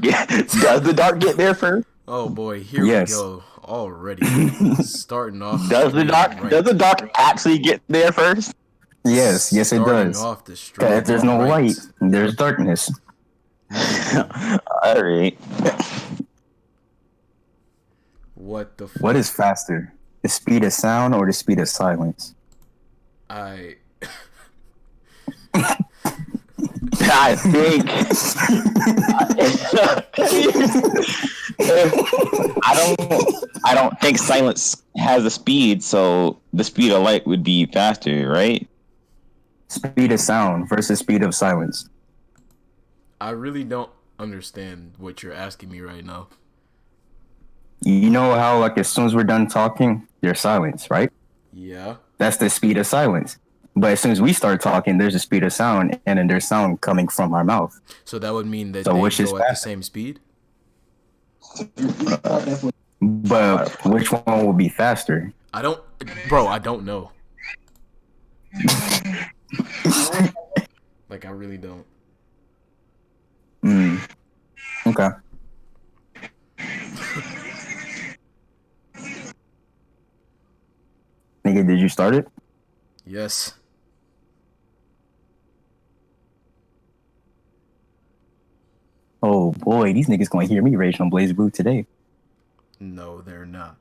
get there first? Oh boy, here we Yes. go already. Starting off the Does the stream dark does the right. dark actually get there first? Yes, yes it Starting does. off the Cause if stream there's no light, right. there's darkness. Man, All right. what the What fuck? is faster? The speed of sound or the speed of silence? I I think I don't think silence has the speed, so the speed of light would be faster, right? Speed of sound versus speed of silence. I really don't understand what you're asking me right now. You know how like as soon as we're done talking, there's silence, right? Yeah. That's the speed of silence. But as soon as we start talking, there's a speed of sound, and then there's sound coming from our mouth. So that would mean that So they which is go at the faster? same speed? But which one will be faster? I don't bro, I don't know. Like I really don't. Okay. Nigga, did you start it? Yes. Oh boy, these niggas gonna hear me rage on Blaze Blue today. No, they're not.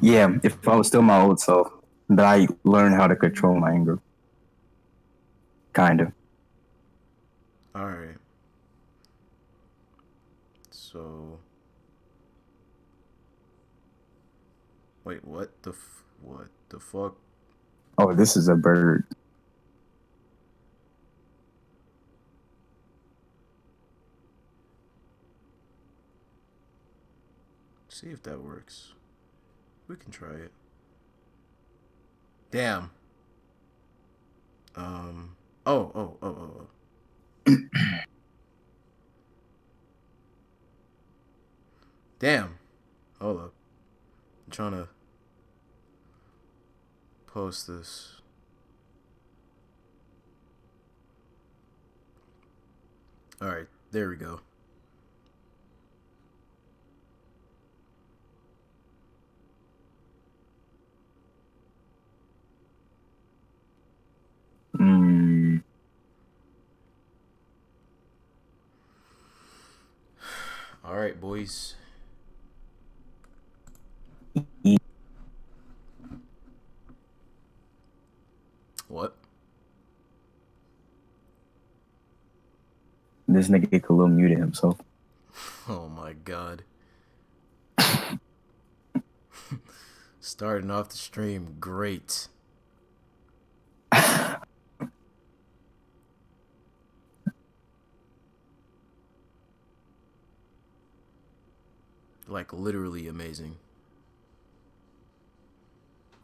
Yeah, if I was still my old self, but I learned how to control my anger. Kinda. Alright. So wait, what the fuck? Oh, this is a bird. See if that works. We can try it. Damn. Oh. Damn. Hold up. I'm trying to post this. Alright, there we go. Alright, boys. What? This nigga Khalil muted himself. Oh my god. Starting off the stream great. Like literally amazing.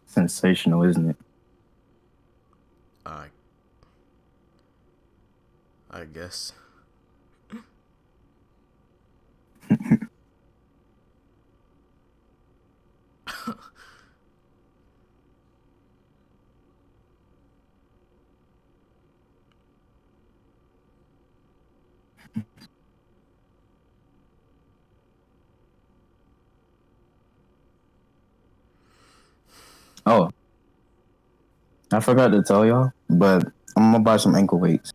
Sensational, isn't it? I guess. Oh, I forgot to tell y'all, but I'm gonna buy some ankle weights.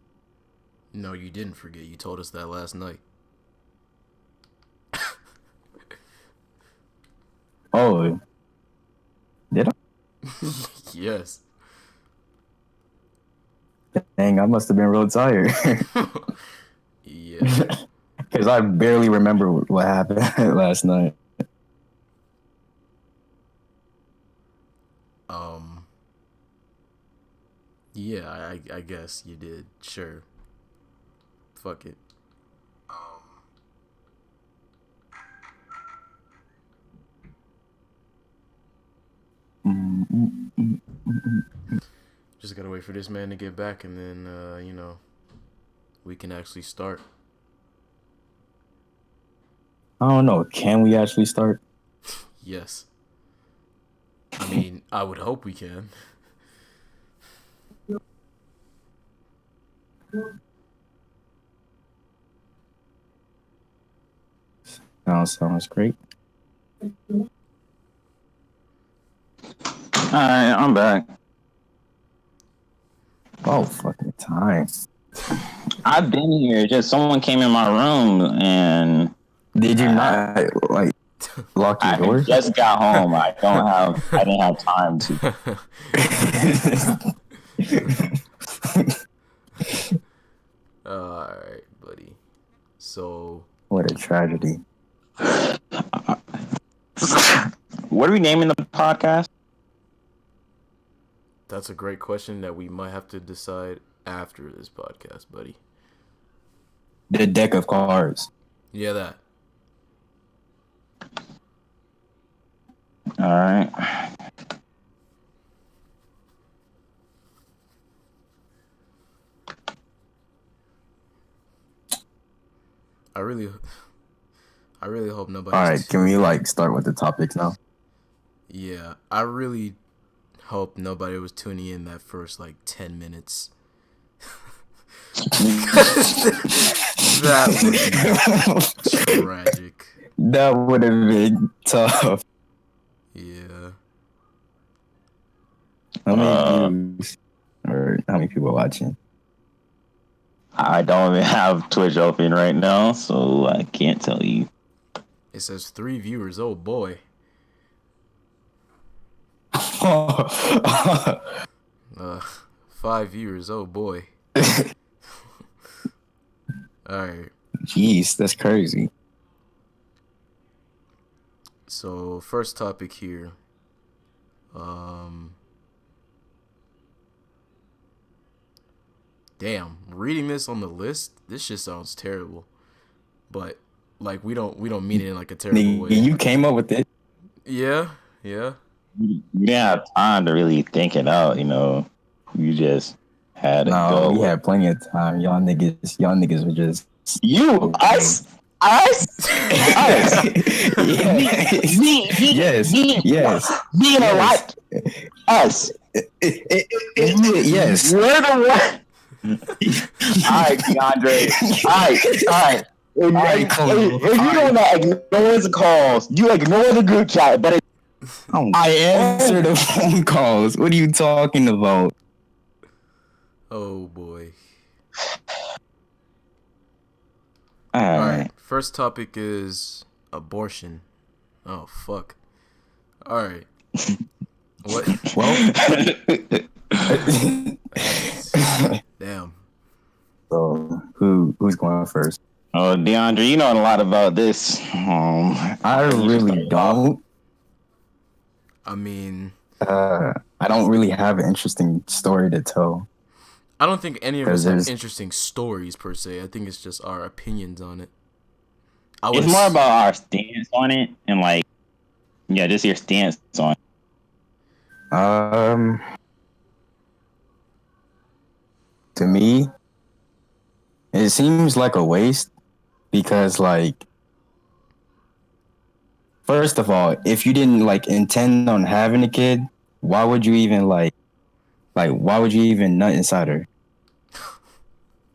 No, you didn't forget. You told us that last night. Oh, did I? Yes. Dang, I must have been real tired. Yeah. Because I barely remember what happened last night. Yeah, I guess you did. Sure. Fuck it. Just gotta wait for this man to get back, and then we can actually start. I don't know. Can we actually start? Yes. I mean, I would hope we can. Sounds great. Alright, I'm back. Oh, fucking time. I've been here. Just someone came in my room and Did you not like lock your I door? just got home. I didn't have time to. Alright, buddy. So, What a tragedy. What are we naming the podcast? that's a great question that we might have to decide after this podcast, buddy. The deck of cards. Yeah, that. Alright. I really hope nobody. All right, can we like start with the topics now? Yeah, I really hope nobody was tuning in that first like 10 minutes. That would be tragic. That would have been tough. Yeah. How many views or how many people are watching? I don't even have Twitch open right now, so I can't tell you. It says 3 viewers. Oh boy. 5 viewers. Oh boy. Alright. Jeez, that's crazy. So first topic here. Damn, reading this on the list, this shit sounds terrible. But like we don't mean it in like a terrible way. You came up with it. Yeah. You didn't have time to really think it out, you know. You just had to No, go. we had plenty of time. Y'all niggas were just Us. yes, Being a lot. Us. yes. We're the one. All right, DeAndre. All right. If you don't ignore the calls, you ignore the group chat, but I answer the phone calls. What are you talking about? Oh boy. all All right. right. First topic is abortion. Oh fuck. All right. What? Well, Damn. so who's going first? Oh, DeAndre, you know a lot about this. I really don't. I mean, I don't really have an interesting story to tell. I don't think any of us There's- have interesting stories per se. I think it's just our opinions on it. It's more about our stance on it and like, yeah, just your stance on it. To me, it seems like a waste because, like, first of all, if you didn't like intend on having a kid, why would you even why would you even nut inside her?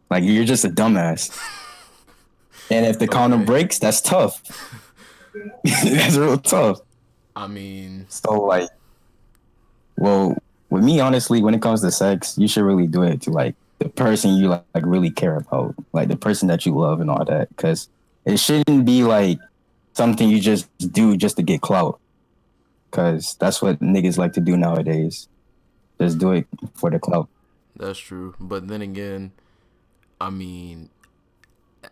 Like, you're just a dumbass. And if the condom breaks, that's tough. That's real tough. I mean, So, like, well, with me, honestly, when it comes to sex, you should really do it to like the person you like really care about, like the person that you love and all that, because it shouldn't be like something you just do just to get clout, because that's what niggas like to do nowadays. Just do it for the clout. that's true. But then again, I mean,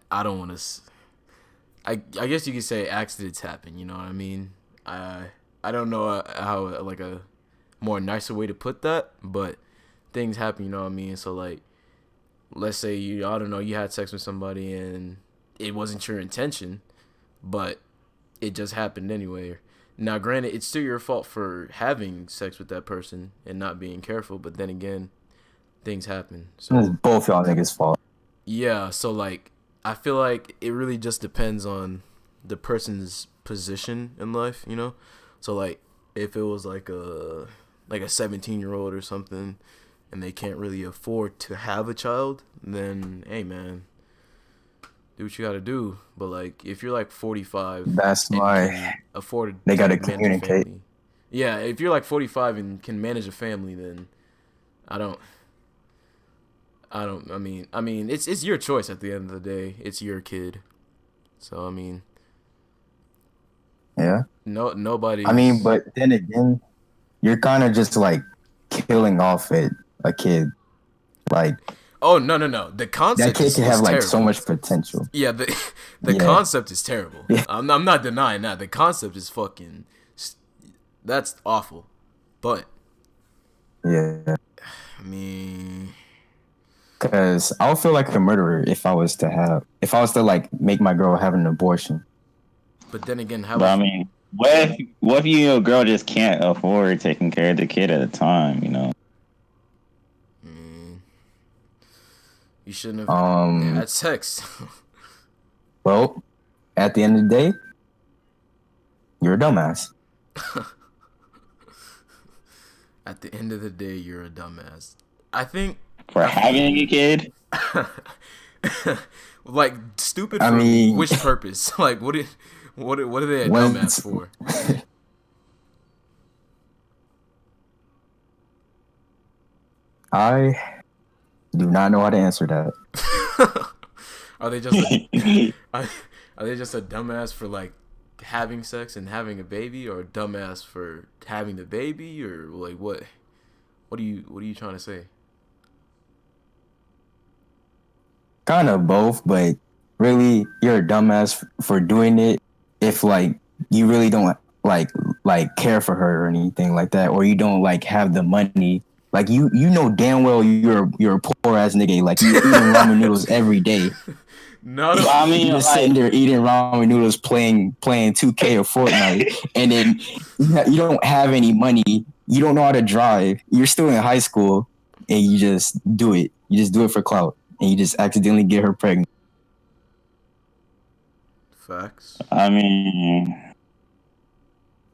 I don't want to. I guess you could say accidents happen. You know what I mean? I don't know how like a more nicer way to put that, but things happen. You know what I mean? So like, let's say I don't know, you had sex with somebody and it wasn't your intention, but it just happened anyway. Now, granted, it's still your fault for having sex with that person and not being careful, but then again, things happen. It's So both y'all niggas' fault. yeah, so like I feel like it really just depends on the person's position in life, you know? So like if it was like a 17-year-old or something and they can't really afford to have a child, then hey man, do what you gotta do. But like if you're like 45 That's and why can afford they to gotta manage a communicate. family, yeah, if you're like 45 and can manage a family, then I don't. I mean, it's your choice at the end of the day. It's your kid, so I mean, Yeah. nobody's. I mean, but then again, you're kind of just like killing off a kid. Like Oh no! The that concept kid can is have like so terrible. much potential. Yeah, the Yeah. concept is terrible. Yeah. I'm not denying that. The concept is fucking. That's awful, but Yeah. I mean, Because I would feel like a murderer if I was to like make my girl have an abortion. but then again, how? But I mean, what if you know, girl just can't afford taking care of the kid at a time? You know. You shouldn't have had sex. Well, at the end of the day, you're a dumbass. At the end of the day, you're a dumbass. I think For having a kid? like stupid. I For mean, which purpose? Like what are they a When- dumbass for? I do not know how to answer that. Are they just a, are they just a dumbass for like having sex and having a baby, or a dumbass for having the baby, or like what? What are you trying to say? Kind of both, but really, you're a dumbass for doing it if like you really don't like care for her or anything like that, or you don't like have the money. Like you know damn well you're a poor ass nigga. Like you're eating ramen noodles every day. No, I mean, You're just like, sitting there eating ramen noodles, playing 2K or Fortnite, and then you don't have any money. You don't know how to drive. You're still in high school, and you just do it. You just do it for clout, and you just accidentally get her pregnant. facts. I mean,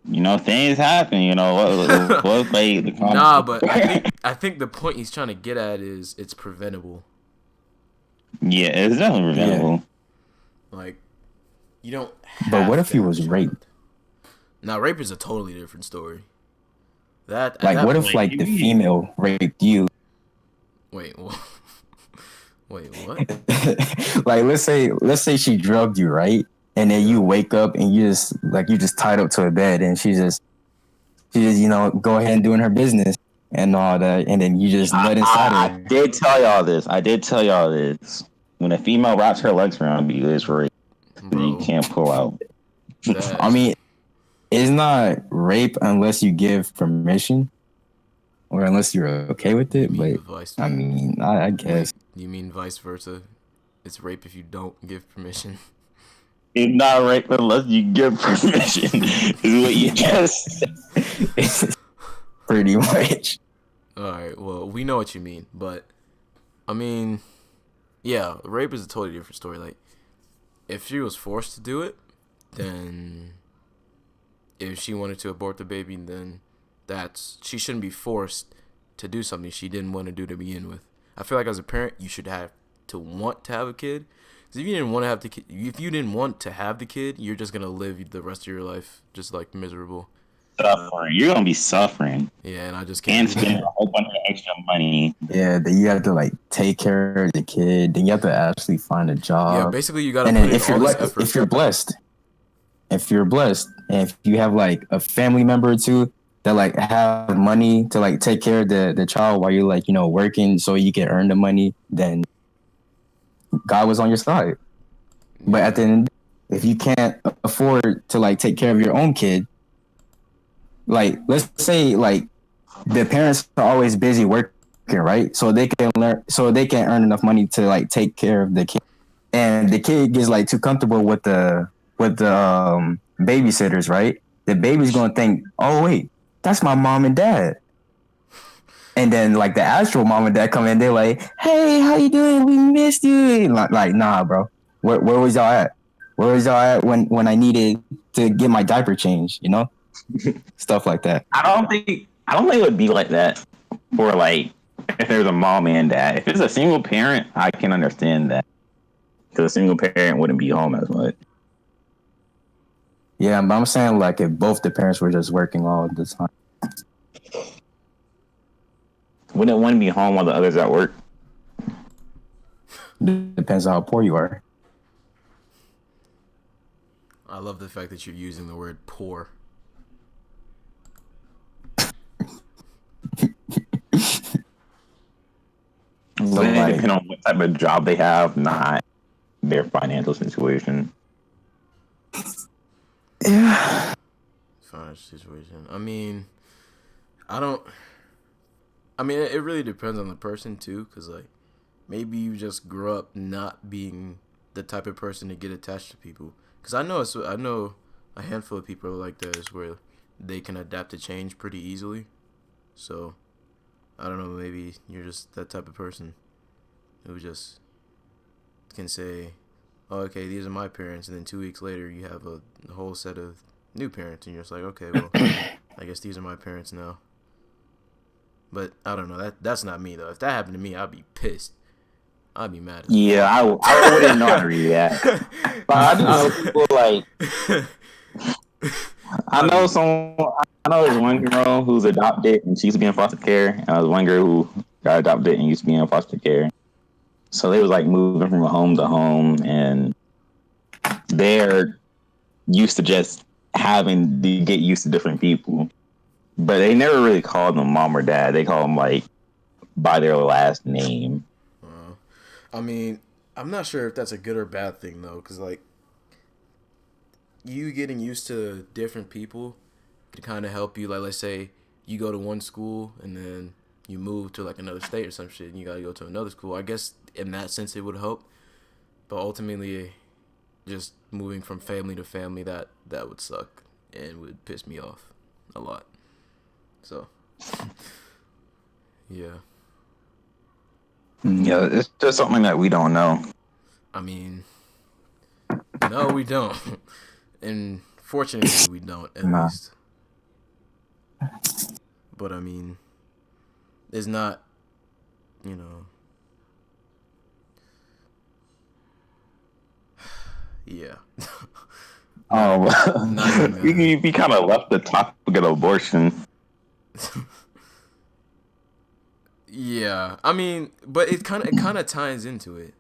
you know, things happen. You know, what like the Nah, but I think the point he's trying to get at is it's preventable. yeah, it's definitely preventable. Like you don't. But what have if to he have a was child. raped? Now, rape is a totally different story. That at Like, that what point, if like the female raped you? wait, wait, what? Like, let's say she drugged you, right? And then you wake up and you just tied up to a bed, and she just go ahead and doing her business and all that, and then you just nut inside I her. did tell y'all this. When a female wraps her legs around you, it's rape. Bro, You can't pull out. I mean, it's not rape unless you give permission or unless you're okay with it. But I mean, I guess. You mean vice versa? It's rape if you don't give permission. It's not rape unless you give permission. Is what you just said. Pretty much. All right, well, we know what you mean, but I mean, yeah, rape is a totally different story. Like, if she was forced to do it, then if she wanted to abort the baby, then she shouldn't be forced to do something she didn't want to do to begin with. I feel like as a parent, you should have to want to have a kid. Because if you didn't want to have the kid, you're just gonna live the rest of your life just like miserable. Suffering. You're gonna be suffering. Yeah, and I just can't. And spending a whole bunch of extra money. Yeah, then you have to like take care of the kid. Then you have to actually find a job. Yeah, basically you gotta and put then in all this effort. if you're blessed, and if you have like a family member or two that like have money to like take care of the child while you're like working so you can earn the money, then God was on your side. But at the end, if you can't afford to like take care of your own kid, like let's say like the parents are always busy working, right? So they can earn enough money to like take care of the kid, and the kid gets like too comfortable with the babysitters, right? The baby's gonna think, oh wait, that's my mom and dad. And then like the actual mom and dad come in, they're like, hey, how you doing? We missed you. Like nah, bro. Where was y'all at? Where was y'all at when I needed to get my diaper changed, Stuff like that. I don't think it would be like that for like if there's a mom and dad. If it's a single parent, I can understand that because a single parent wouldn't be home as much. Yeah, but I'm saying like if both the parents were just working all the time. Wouldn't one be home while the other's at work? Depends on how poor you are. I love the fact that you're using the word poor. Wouldn't it depend on what type of job they have, not their financial situation? Yeah. Financial situation. I mean, it really depends on the person too, because like maybe you just grew up not being the type of person to get attached to people. Because I know a handful of people like this where they can adapt to change pretty easily. So I don't know, maybe you're just that type of person who just can say, oh, okay, these are my parents, and then 2 weeks later you have a whole set of new parents, and you're just like, okay, well, I guess these are my parents now. But I don't know, that's not me though. If that happened to me, I'd be pissed. I'd be mad. Yeah, I wouldn't know how to react. But I do know people like I know there's one girl who's adopted and she used to be in foster care, and there's one girl who got adopted and used to be in foster care. So they was like moving from home to home, and they're used to just having to get used to different people. But they never really called them mom or dad. They call them like by their last name. I mean, I'm not sure if that's a good or bad thing though, because like you getting used to different people could kind of help you. Like, let's say you go to one school and then you move to like another state or some shit, and you gotta go to another school. I guess in that sense it would help, but ultimately, just moving from family to family, that would suck and would piss me off a lot. So, yeah. Yeah, it's just something that we don't know. I mean, no, we don't. And fortunately, we don't, at least. But, I mean, it's not, you know. Yeah. We kind of left the topic of abortion. Yeah, I mean, but it kind of ties into it,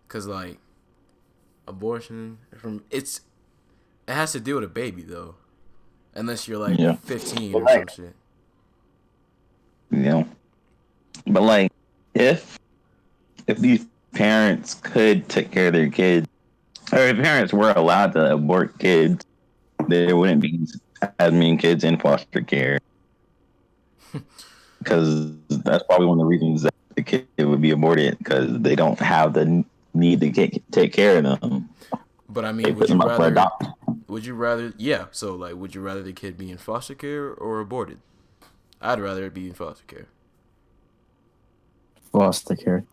cause like abortion it has to do with a baby though, unless you're like 15 or some shit. Yeah, but like if these parents could take care of their kids, or if parents were allowed to abort kids, there wouldn't be as many kids in foster care. Because that's probably one of the reasons that the kid would be aborted, because they don't have the need to take care of them. But I mean, would you rather? Yeah. So like, would you rather the kid be in foster care or aborted? I'd rather it be in foster care. Foster care.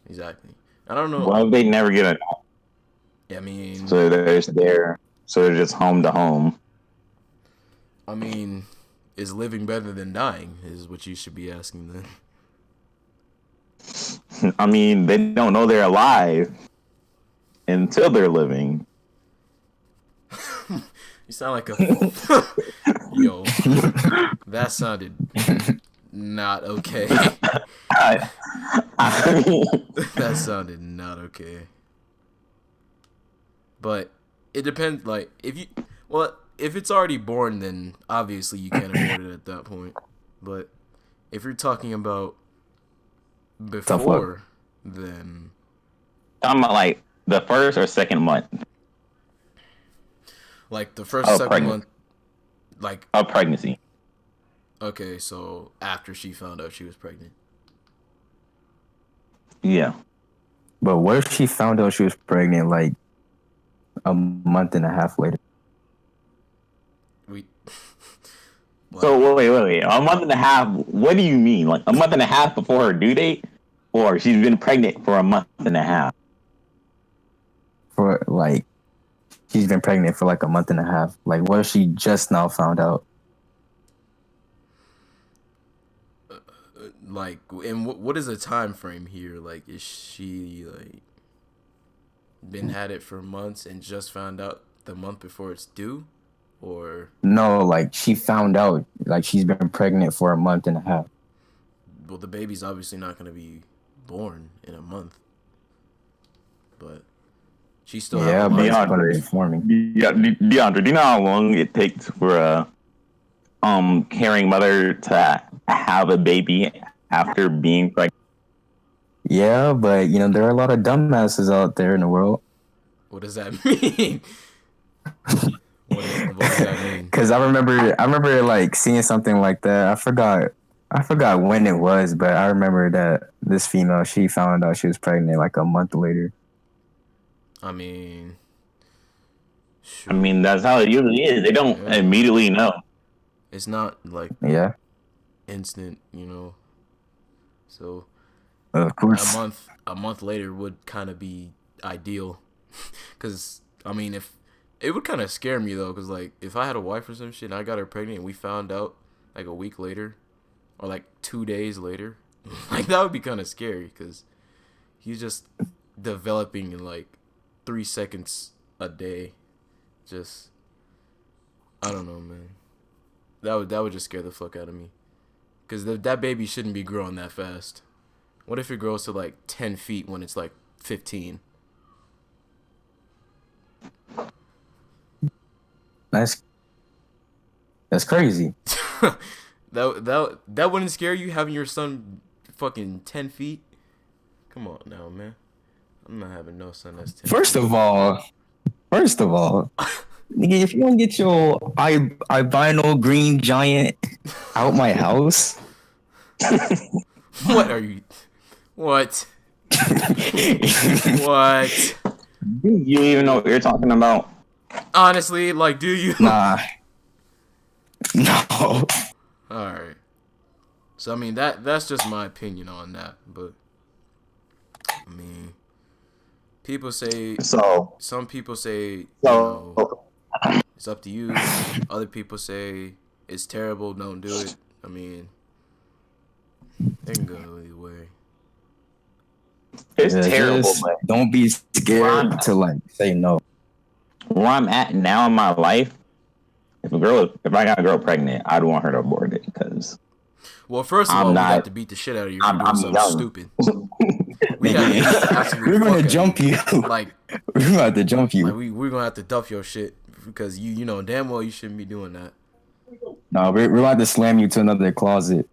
Exactly. I don't know. Well, they never get adopted. I mean, so they're just home to home. I mean, is living better than dying? Is what you should be asking then. I mean, they don't know they're alive until they're living. You sound like a yo. That sounded not okay. That sounded not okay. But it depends. Like if it's already born, then obviously you can't abort it at that point. But if you're talking about before, then I'm like the first or second month. Like the first, second month, like of pregnancy. Okay, so after she found out she was pregnant. Yeah. But what if she found out she was pregnant like a month and a half later? So wait. A month and a half. What do you mean? Like a month and a half before her due date, or she's been pregnant for a month and a half? For like, she's been pregnant for like a month and a half. Like, what if she just now found out? Like, and what is the time frame here? Like, is she like been had it for months and just found out the month before it's due, or No, like she found out like she's been pregnant for a month and a half. well, the baby's obviously not gonna be born in a month, but she still have Yeah, a but it's month. gonna be DeAndre, forming. yeah, DeAndre, do you know how long it takes for a caring mother to have a baby after being pregnant? Yeah, but you know there are a lot of dumbasses out there in the world. What does that mean? What does that mean? Because I remember like seeing something like that. I forgot when it was, but I remember that this female she found out she was pregnant like a month later. I mean, I shoot, mean, that's how it usually is. They don't yeah. immediately know. It's not like Yeah, instant, you know. So of a course. month later would kind of be ideal, because I mean, if it would kind of scare me though, because like if I had a wife or some shit and I got her pregnant and we found out like a week later or like 2 days later, like that would be kind of scary, because he's just developing in like 3 seconds a day. Just I don't know, man. That would just scare the fuck out of me, because that baby shouldn't be growing that fast. What if it grows to like 10 feet when it's like 15? That's crazy. That wouldn't scare you, having your son fucking 10 feet? Come on now, man. I'm not having no son that's 10 First feet. of all, nigga, if you don't get your albino green giant out my house, What are you? What? What? You even know what you're talking about? Honestly, like, do you? nah, no. Alright. So, I mean, that's just my opinion on that. But, I mean, people say, So, some people say, you so know, it's up to you. Other people say it's terrible, don't do it. I mean, it can go either way. it's Yeah, terrible, just but don't be scared to like say no. where I'm at now in my life, if I got a girl pregnant, I'd want her to abort it because Well, first of I'm all, we not. got to beat the shit out of you for doing I'm something young. stupid. We got to beat the absolute We're fuck gonna out jump of you. Like, We're about to jump you. like we're gonna have to duff your shit, because you know damn well you shouldn't be doing that. No, we're about to slam you to another closet.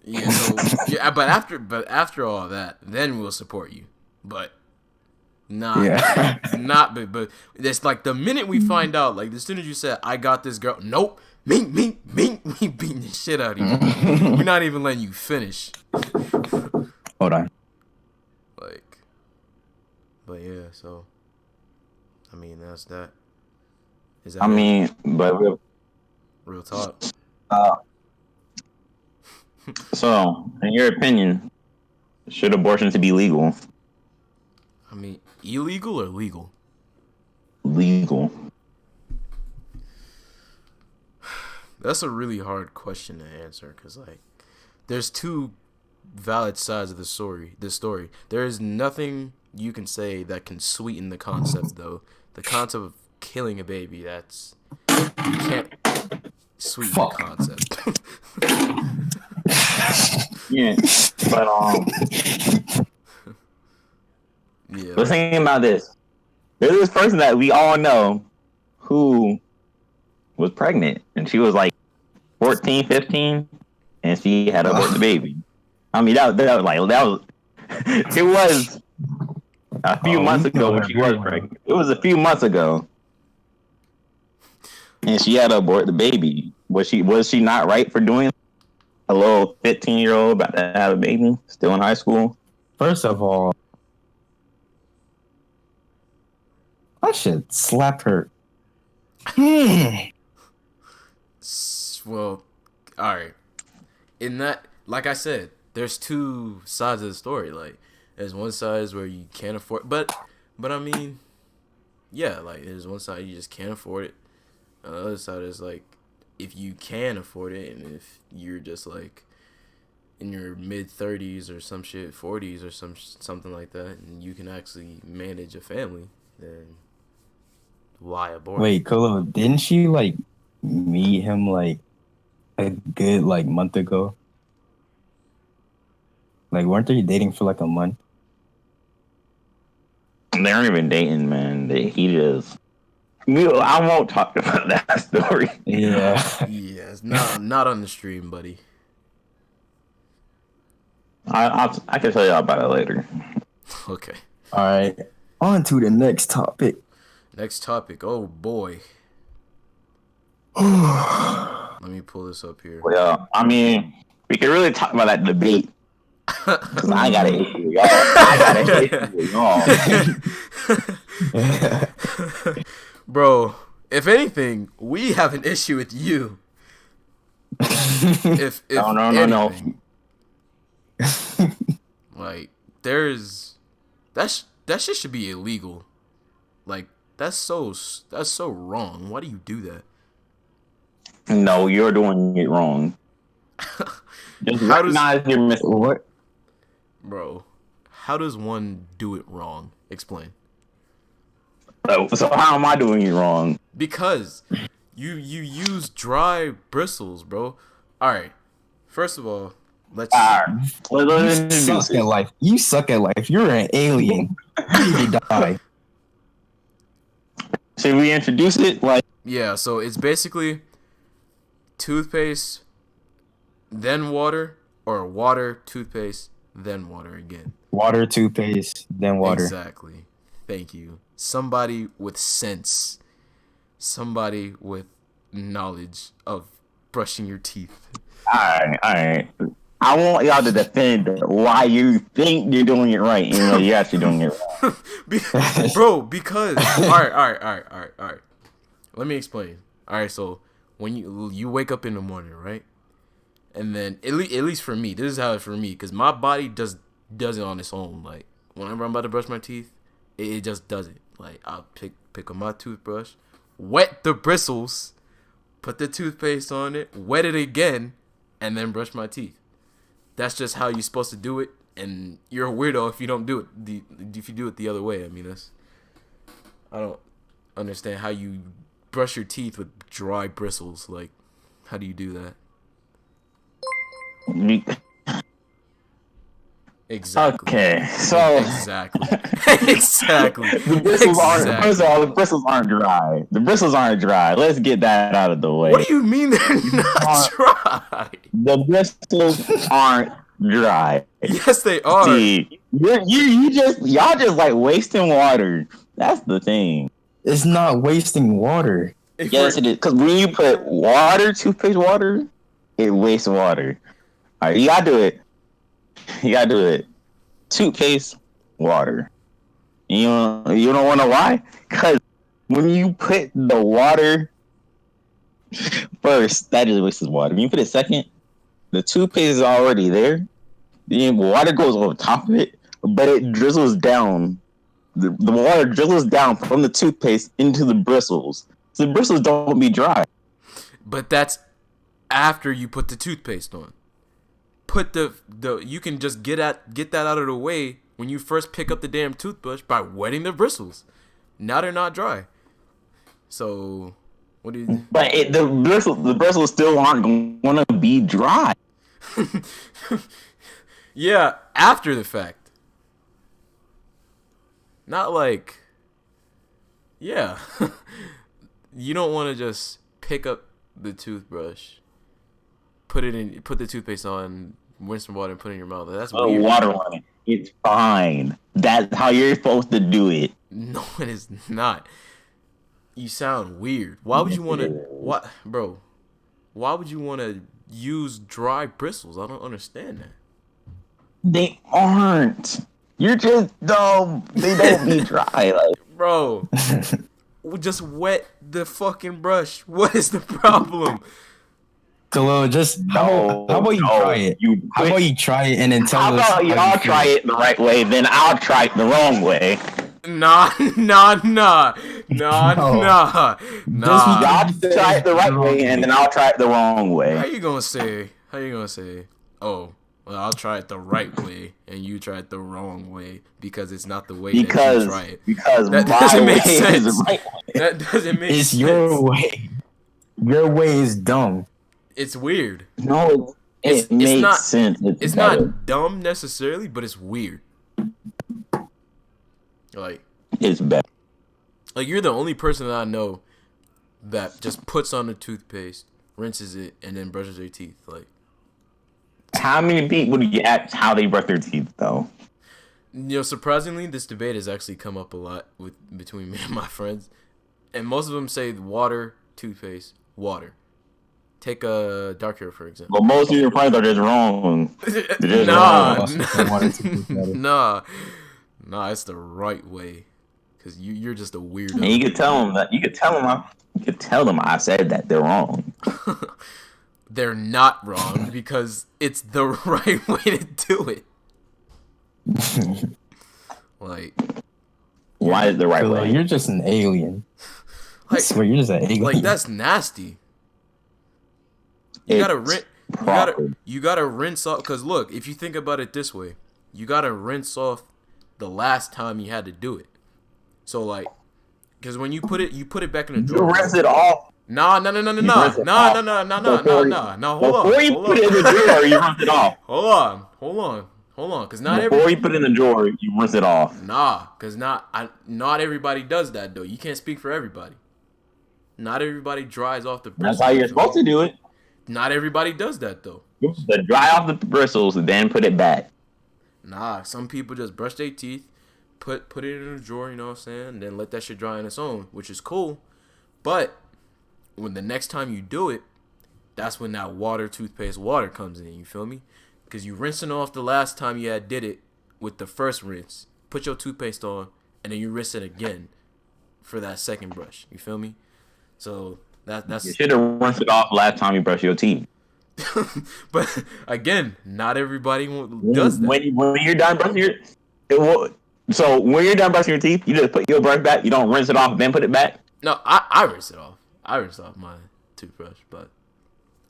Yeah, so yeah, but after all that, then we'll support you. But not Yeah. but it's like the minute we find out, like as soon as you said I got this girl, nope, mink, we beating the shit out of you. We're not even letting you finish. Hold on. Like, but yeah, so I mean that's that. Is that I mean, but real talk? uh, so in your opinion, should abortions be legal? I mean, illegal or legal? Legal. That's a really hard question to answer, because like there's two valid sides of the story. There is nothing you can say that can sweeten the concept, though. The concept of killing a baby, that's you can't sweeten the concept. Yeah, but Yeah. let's think about this. There's this person that we all know who was pregnant, and she was like 14, 15, and she had to abort the baby. I mean, that was it was a few months ago when she was pregnant. It was a few months ago, and she had to abort the baby. Was she not right for doing? A little 15-year-old about to have a baby, still in high school. First of all, I should slap her. Well, all right. In that, like I said, there's two sides of the story. Like, there's one side where you can't afford, but I mean, yeah, like there's one side you just can't afford it. The other side is like, if you can afford it, and if you're just like, in your mid 30s or some shit, 40s or something like that, and you can actually manage a family, then why abort? Wait, Kolo, didn't she like meet him like a good like month ago? Like, weren't they dating for like a month? They aren't even dating, man. He just. I won't talk about that story. Yeah. Yes, not on the stream, buddy. I can tell you about it later. Okay. All right. On to the next topic. Next topic. Oh boy. Let me pull this up here. Well, I mean, we can really talk about that debate. Cause I got an issue with y'all. I got an issue with y'all. Bro, if anything, we have an issue with you. If No. Like, there's that shit should be illegal. Like, that's so wrong. Why do you do that? No, you're doing it wrong. Just recognize your mistake. What? Bro, how does one do it wrong? Explain. So how am I doing it wrong? Because you use dry bristles, bro. All right. First of all, let's You suck at life. You suck at life. You're an alien. You need to die. Should we introduce it? Like, yeah. So it's basically toothpaste, then water, or water, toothpaste, then water again. Water, toothpaste, then water. Exactly. Thank you. Somebody with sense. Somebody with knowledge of brushing your teeth. all right. I want y'all to defend why you think you're doing it right, even though you're actually doing it wrong. Bro, because all right. Let me explain. All right, so when you wake up in the morning, right? And then at least for me, this is how it's for me, because my body does it on its own. Like, whenever I'm about to brush my teeth, it just does it. Like, I'll pick up my toothbrush, wet the bristles, put the toothpaste on it, wet it again, and then brush my teeth. That's just how you're supposed to do it, and you're a weirdo if you don't do it. If you do it the other way, I mean, I don't understand how you brush your teeth with dry bristles. Like, how do you do that? Exactly. Okay, so exactly. Exactly. The bristles aren't. First of all, the bristles aren't dry. The bristles aren't dry. Let's get that out of the way. What do you mean they're not dry? The bristles aren't dry. Yes, they are. See, y'all just like wasting water. That's the thing. It's not wasting water. Yes, it is. Because when you put water, toothpaste water, it wastes water. All right, you gotta do it. Toothpaste water. You don't want to why? Because when you put the water first, that just wastes water. When you put it second, the toothpaste is already there. The water goes over top of it, but it drizzles down. The water drizzles down from the toothpaste into the bristles. So the bristles don't be dry. But that's after you put the toothpaste on. Put the you can just get that out of the way when you first pick up the damn toothbrush by wetting the bristles. Now they're not dry. So what do you? But the bristles still aren't going to be dry. Yeah, after the fact. Not like. Yeah, you don't want to just pick up the toothbrush, put the toothpaste on, rinse some water, and put it in your mouth. That's weird. Water on it. It's fine. That's how you're supposed to do it. No, it is not. You sound weird. Why would you want to? What, bro? Why would you want to use dry bristles? I don't understand that. They aren't. You're just dumb. They don't be dry. Like, bro, just wet the fucking brush. What is the problem? Khalil, just how about you try it? How about you try it and then tell us? How about y'all try it the right way, then I'll try it the wrong way. Nah. No. Y'all try it the right way, and then I'll try it the wrong way. How you gonna say? Oh, Well, I'll try it the right way, and you try it the wrong way because it's not the way that Because you try it. because That my doesn't way make is sense. the right way. That doesn't make It's sense. your way. Your way is dumb. It's weird. No, It's it makes not. sense. It's better. not dumb necessarily, but it's weird. Like It's better. you're the only person that I know that just puts on the toothpaste, rinses it, and then brushes their teeth. Like, How many people do you ask how they brush their teeth though? surprisingly, this debate has actually come up a lot between me and my friends, and most of them say water, toothpaste, water. Take a dark hair for example. Well, most of your friends are just wrong. They're just wrong. Nah, it's the right way. Cause you're just a weirdo. And you could tell them that. You could tell them I said that they're wrong. They're not wrong because it's the right way to do it. Like, why is the right way? You're just an alien. I swear, you're just an alien. Like, that's nasty. You gotta rinse off. Cause look, if you think about it this way, you gotta rinse off the last time you had to do it. So like, cause when you put it back in the drawer. You rinse it off. No. Hold on. Before you put it in the drawer, you rinse it off. Hold on. Cause before you put it in the drawer, you rinse it off. Nah, cause not everybody does that though. You can't speak for everybody. Not everybody dries off the bristles. That's how you're supposed to do it. Not everybody does that though. But dry off the bristles and then put it back. Nah, some people just brush their teeth, put it in a drawer, you know what I'm saying, and then let that shit dry on its own, which is cool. But when the next time you do it, that's when that toothpaste water comes in, you feel me? Because you rinsing off the last time you did it with the first rinse. Put your toothpaste on, and then you rinse it again for that second brush. You feel me? So that's... You should have rinsed it off last time you brushed your teeth. But again, not everybody does that. When you're done brushing so when you're done brushing your teeth, you just put your brush back. You don't rinse it off, then put it back. No, I rinse it off. I rinse off my toothbrush, but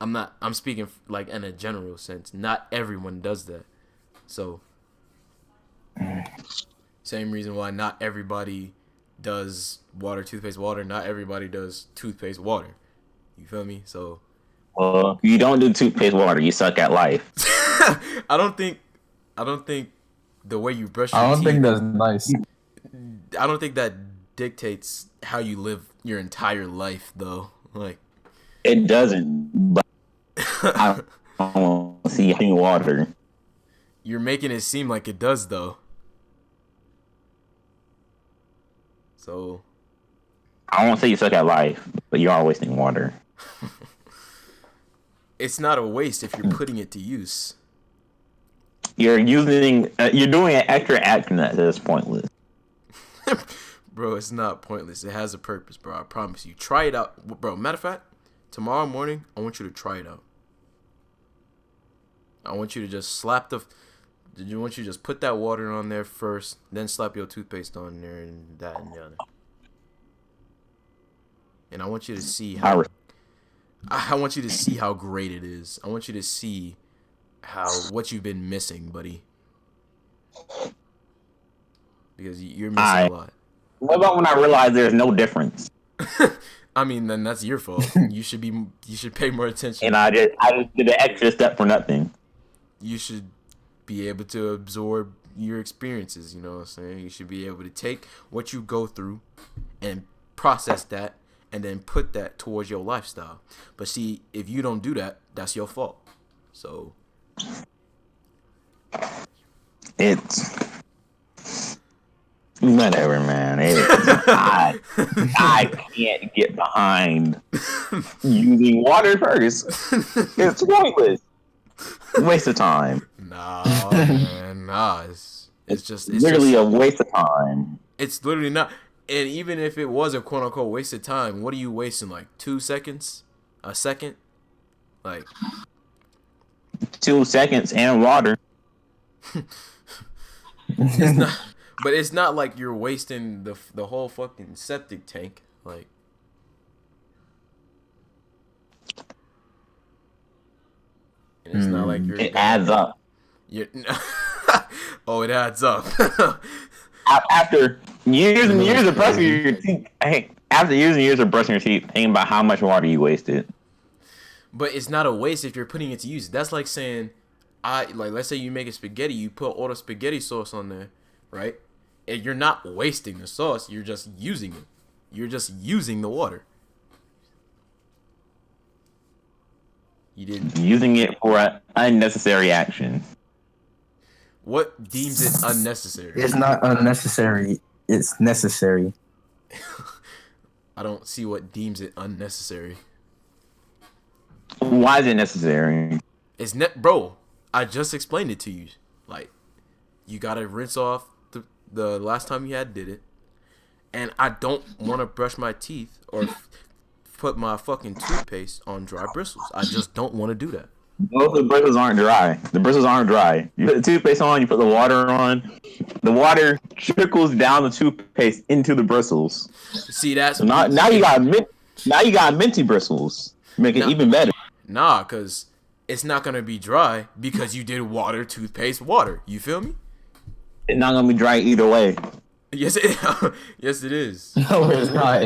I'm speaking like in a general sense. Not everyone does that. So same reason why not everybody does toothpaste water. Not everybody does toothpaste water. You feel me? So you don't do toothpaste water. You suck at life. I don't think the way you brush your teeth. I don't think that's nice. I don't think that dictates how you live your entire life, though. Like, it doesn't. But I don't see any water. You're making it seem like it does, though. So, I won't say you suck at life, but you are wasting water. It's not a waste if you're putting it to use. You're doing an extra action that is pointless. Bro, it's not pointless. It has a purpose, bro. I promise you. Try it out. Bro, matter of fact, tomorrow morning, I want you to try it out. I want you to just just put that water on there first, then slap your toothpaste on there and that and the other. And I want you to see how great it is. I want you to see what you've been missing, buddy. Because you're missing a lot. What about when I realize there's no difference? I mean, then that's your fault. You should pay more attention. And I just did an extra step for nothing. You should be able to absorb your experiences, you know what I'm saying? You should be able to take what you go through and process that and then put that towards your lifestyle. But see, if you don't do that, that's your fault. So it's whatever, man. I can't get behind using water first. It's pointless. Waste of time. Nah, man, nah. It's literally a waste of time. It's literally not. And even if it was a quote unquote waste of time, what are you wasting? Like 2 seconds? A second? Like 2 seconds and water. It's not. But it's not like you're wasting the whole fucking septic tank. Like, and it's not like you're. It adds up. You're, oh, it adds up. After years and years of brushing your teeth, after years and years of brushing your teeth, think about how much water you wasted. But it's not a waste if you're putting it to use. That's like saying, let's say you make a spaghetti, you put all the spaghetti sauce on there, right? And you're not wasting the sauce, you're just using it. You're just using the water. You didn't Using it for unnecessary action. What deems it unnecessary? It's not unnecessary. It's necessary. I don't see what deems it unnecessary. Why is it necessary? Bro, I just explained it to you. Like, you gotta rinse off the last time you did it. And I don't want to brush my teeth or put my fucking toothpaste on dry bristles. I just don't want to do that. Both the bristles aren't dry. The bristles aren't dry. You put the toothpaste on, you put the water on. The water trickles down the toothpaste into the bristles. See, that's so now you got minty bristles. Make it even better. Nah, cause it's not gonna be dry because you did water, toothpaste, water. You feel me? It's not gonna be dry either way. Yes, yes, it is. No, it's not.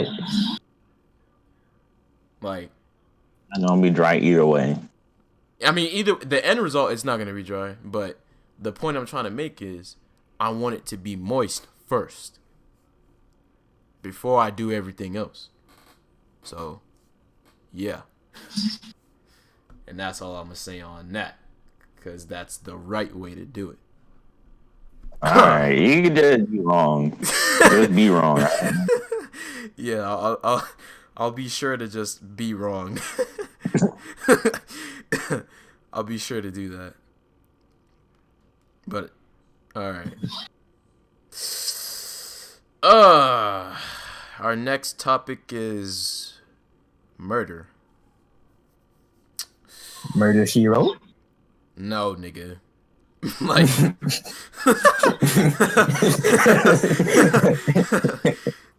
Like, It's not gonna be dry either way. I mean, either the end result is not gonna be dry, but the point I'm trying to make is I want it to be moist first before I do everything else. So, yeah. And that's all I'm gonna say on that, because that's the right way to do it. Alright, you can just be wrong. Just be wrong. Right? Yeah, I'll be sure to just be wrong. I'll be sure to do that. But alright. Our next topic is murder. Murder, She Wrote? No, nigga. Like,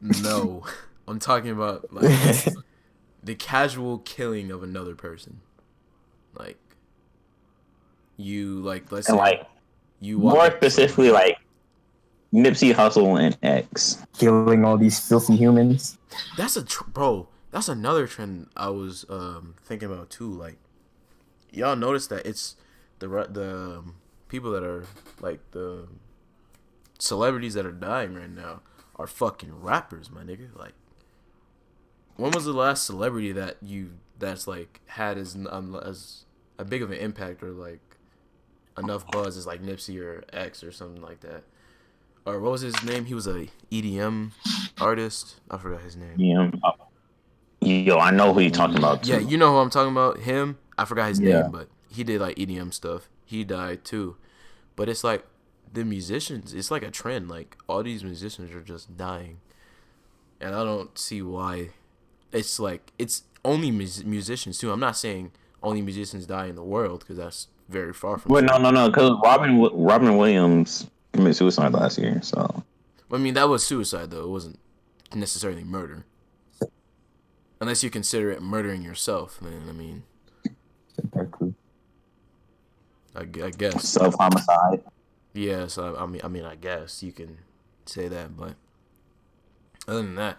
no. I'm talking about like the casual killing of another person. Like, you let's say And you more specifically like Nipsey Hussle and X Killing all these filthy humans. That's bro. That's another trend I was thinking about too. Like, y'all notice that it's the people that are like the celebrities that are dying right now are fucking rappers, my nigga. Like, when was the last celebrity that's like had as a big of an impact or like enough buzz as like Nipsey or X or something like that? Or what was his name? He was a EDM artist. I forgot his name. Yeah. Yo, I know who you're talking about too. Yeah, you know who I'm talking about. Him. I forgot his name, but he did like EDM stuff. He died too. But it's like the musicians. It's like a trend. Like, all these musicians are just dying, and I don't see why. It's like it's only musicians too. I'm not saying only musicians die in the world, because that's very far from. Well, no, because Robin Williams committed suicide last year. So, I mean, that was suicide though. It wasn't necessarily murder, unless you consider it murdering yourself. Then I mean, I guess self-homicide. Yeah, so I mean, I guess you can say that, but other than that,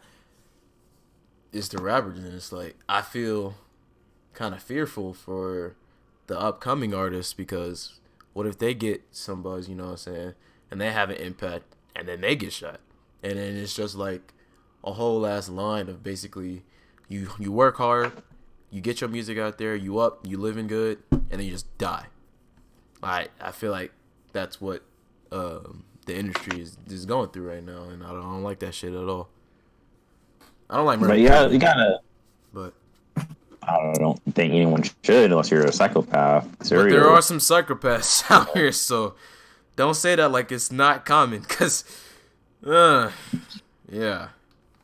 it's the rappers, and it's like I feel kind of fearful for the upcoming artists, because what if they get some buzz, you know what I'm saying, and they have an impact, and then they get shot, and then it's just like a whole ass line of basically you work hard, you get your music out there, you living good, and then you just die. I feel like that's what the industry is going through right now, and I don't like that shit at all. I don't like murder. But yeah, you gotta. But I don't think anyone should, unless you're a psychopath. But there are some psychopaths out here, so don't say that like it's not common, cause, yeah.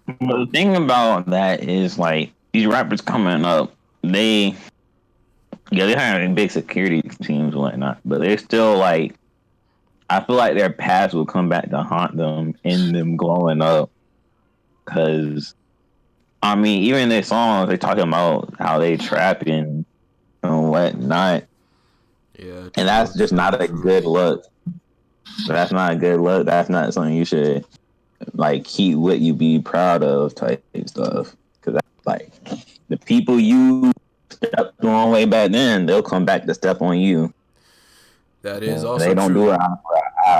But the thing about that is, like, these rappers coming up, they have big security teams and whatnot, but they're still like, I feel like their past will come back to haunt them in them growing up. Cause, I mean, even in their songs, they talking about how they trapping and whatnot. Yeah, And that's true, just true, not a true. good look. That's not a good look. That's not something you should like keep what you be proud of type stuff. Because that's like the people you stepped the wrong way back then, they'll come back to step on you. That is And they also don't do true. it eye for eye.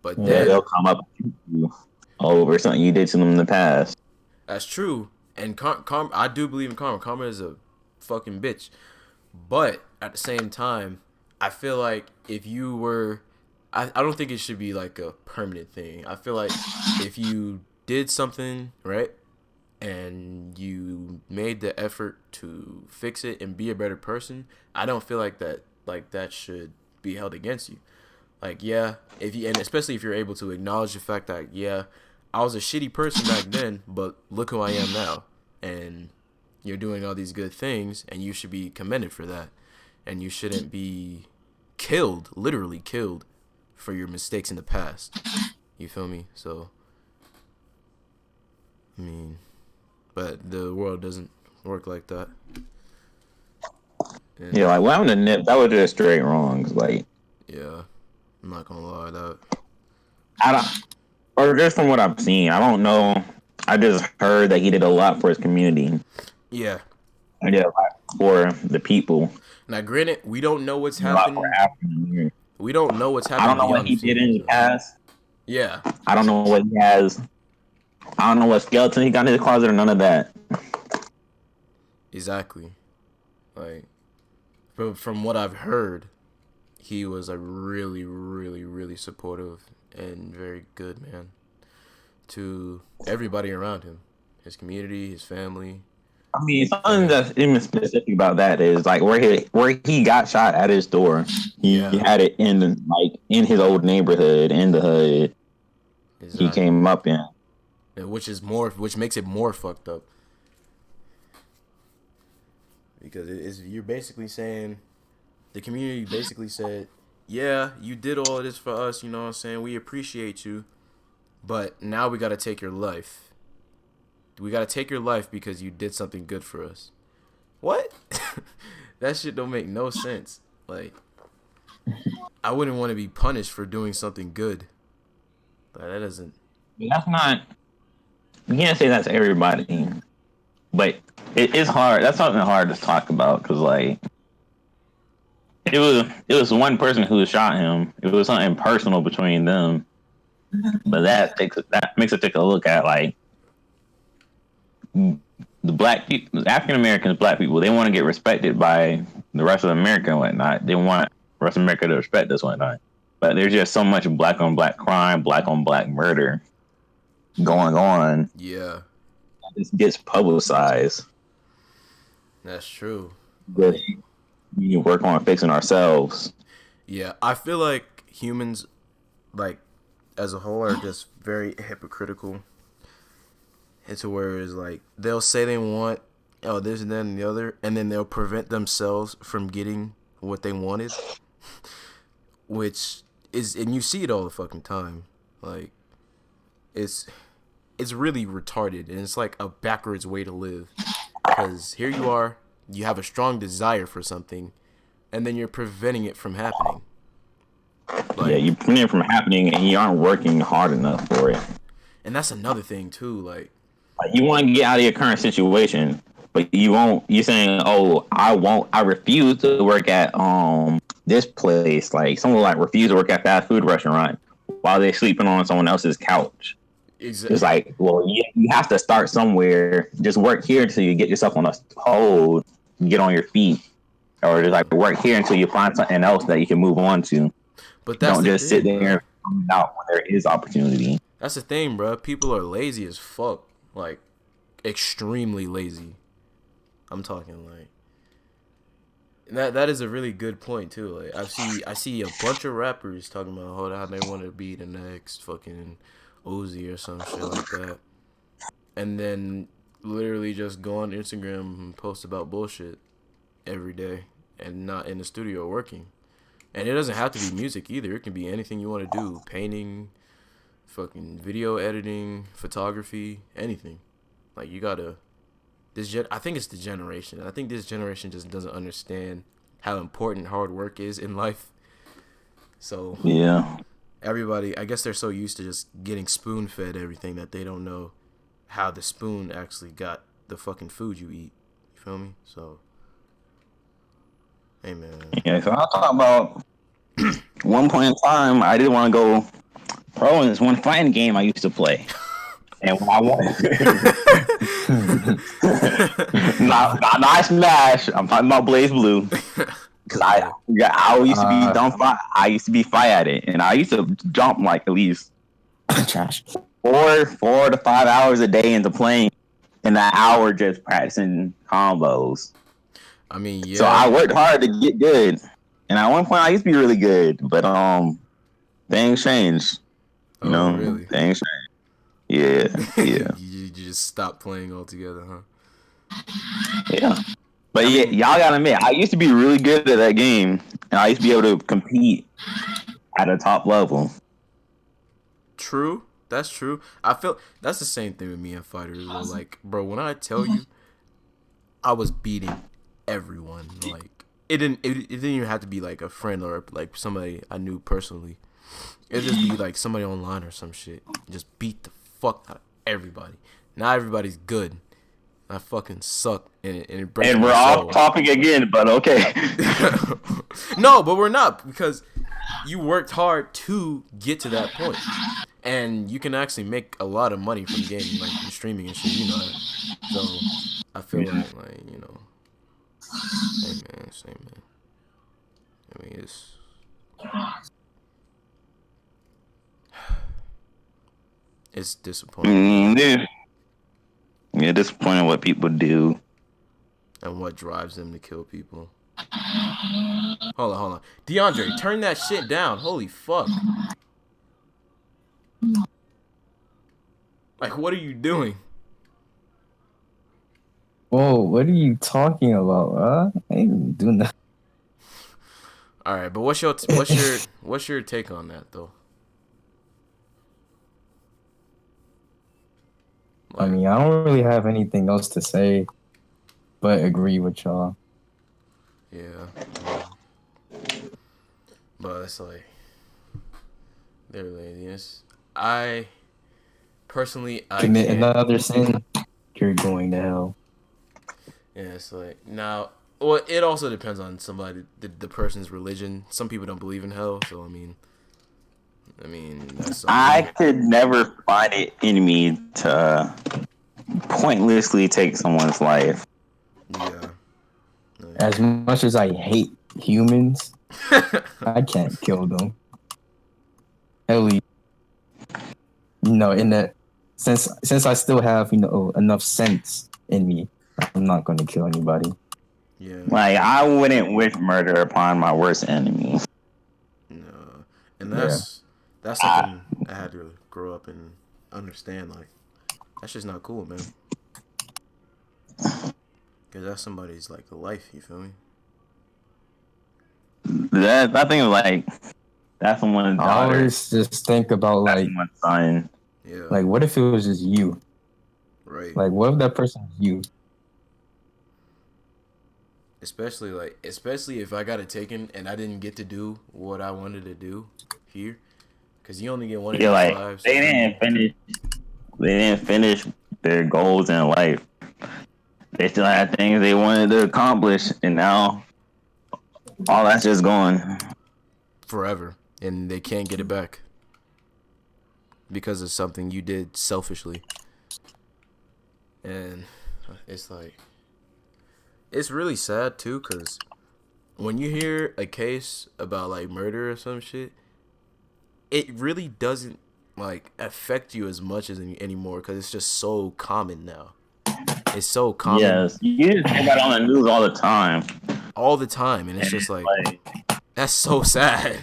But Yeah. They'll then come up and shoot you over something you did to them in the past. that's true. And karma, I do believe in karma. Karma is a fucking bitch. But at the same time, I feel like if you were, I don't think it should be like a permanent thing. I feel like if you did something right and you made the effort to fix it and be a better person, I don't feel like that should be held against you. Like, yeah, if you, and especially if you're able to acknowledge the fact that, yeah, I was a shitty person back then, but look who I am now. And you're doing all these good things, and you should be commended for that. And you shouldn't be killed, literally killed, for your mistakes in the past. You feel me? So, I mean, but the world doesn't work like that. And, Yeah, like what happened to Nip? That was just straight wrongs. Like yeah, I'm not gonna lie, that. I don't, or just from what I've seen, I don't know. I just heard that he did a lot for his community. Yeah. He did a lot for the people. Now, granted, we don't know what's A lot for happened. African Americans. We don't know what's I happened don't know what beyond he the did in scenes. the past. Yeah, I don't know what he has. I don't know what skeleton he got in his closet or none of that. exactly. Like, from what I've heard, he was a really, really, really supportive and very good man to everybody around him, his community, his family. I mean, something that's even specific about that is like where he got shot at his door. He Yeah, had it in his old neighborhood in the hood. He exactly. came up in. Which makes it more fucked up because you're basically saying the community basically said, yeah, you did all of this for us. You know what I'm saying? We appreciate you, but now we got to take your life. We got to take your life because you did something good for us. What? That shit don't make no sense. Like, I wouldn't want to be punished for doing something good. But that doesn't. That's not. You can't say that's everybody, but it's hard. That's something hard to talk about because like it was one person who shot him. It was something personal between them, but that makes it take a look at like the black people, African Americans, black people. They want to get respected by the rest of America and whatnot. They want the rest of America to respect us and whatnot. But there's just so much black on black crime, black on black murder going on. Yeah, This gets publicized. that's true. But we need to work on fixing ourselves. Yeah, I feel like humans, like, as a whole, are just very hypocritical. It's where it's like they'll say they want this and that and the other, and then they'll prevent themselves from getting what they wanted, which is, and you see it all the fucking time. Like, it's really retarded, and it's like a backwards way to live. Because here you are, you have a strong desire for something, and then you're preventing it from happening. Yeah, you're preventing it from happening, and you aren't working hard enough for it. And that's another thing too. Like, You want to get out of your current situation, but you won't. You're saying, "Oh, I won't. I refuse to work at this place." Like someone like refuse to work at fast food restaurant while they're sleeping on someone else's couch. exactly. It's like, well, you have to start somewhere. Just work here until you get yourself on a hold, get on your feet, or just like work here until you find something else that you can move on to. But that's Don't the just thing, sit there and find out when there is opportunity. That's the thing, bro. People are lazy as fuck. Like, extremely lazy. I'm talking like that is a really good point too. Like, I see a bunch of rappers talking about how they want to be the next fucking Uzi or some shit like that, and then literally just go on Instagram and post about bullshit every day and not in the studio working. And it doesn't have to be music either. It can be anything you want to do. Painting, fucking video editing, photography, anything. Like, you gotta... I think it's the generation. I think this generation just doesn't understand how important hard work is in life. So Yeah. everybody, I guess they're so used to just getting spoon fed everything that they don't know how the spoon actually got the fucking food you eat. You feel me? So, hey man. Yeah, so I'll talk about one point in time I didn't want to go pro in this one fighting game I used to play. And when I won, not Smash. I'm talking about Blaze Blue. Because I used to be I used to be fight at it, and I used to jump like at least Trash. 4 to 5 hours a day into playing, and an hour just practicing combos. I mean, yeah. So I worked hard to get good, and at one point I used to be really good, but things changed. You know, really? things changed. Yeah. you just stopped playing altogether, huh? Yeah. But y'all gotta admit, I used to be really good at that game, and I used to be able to compete at a top level. True. That's true. I feel that's the same thing with me and fighters. Though. Like, bro, when I tell you, I was beating everyone. Like, it didn't even have to be like a friend or like somebody I knew personally. It'd just be like somebody online or some shit. Just beat the fuck out of everybody. Not everybody's good. I fucking suck, and it breaks And my we're soul. off topic again, but okay. No, but we're not, because you worked hard to get to that point, and you can actually make a lot of money from gaming, like from streaming and shit. You know that. So I feel like you know, same man. I mean, it's disappointing. Yeah, disappointing what people do. And what drives them to kill people. Hold on. DeAndre, turn that shit down. Holy fuck. Like, what are you doing? Whoa, what are you talking about? I ain't doing that. All right, but what's your take on that though? I mean, I don't really have anything else to say, but agree with y'all. Yeah. But it's like they're laziness. I personally, Commit can't. another sin, you're going to hell. Yeah, it's like now. Well, it also depends on somebody, the person's religion. Some people don't believe in hell, so I mean, that's. I could never find it in me to pointlessly take someone's life. Yeah. As much as I hate humans, I can't kill them. At least, in that since I still have enough sense in me, I'm not going to kill anybody. Yeah. Like, I wouldn't wish murder upon my worst enemy. No, and that's something I had to grow up and understand. Like, that's just not cool, man. Because that's somebody's like life. You feel me? I think like that's someone's daughter. I always just think about That's like someone's son. Yeah. Like, what if it was just you? Right. Like, what if that person was you? Especially if I got it taken and I didn't get to do what I wanted to do here, because you only get one of your lives. They didn't finish their goals in life. They still had things they wanted to accomplish, and now all that's just gone forever, and they can't get it back because of something you did selfishly. And it's like, it's really sad too, because when you hear a case about like murder or some shit, it really doesn't like affect you as much as anymore, because it's just so common now. It's so common. Yes, you just hear that on the news all the time. And it's just like that's so sad.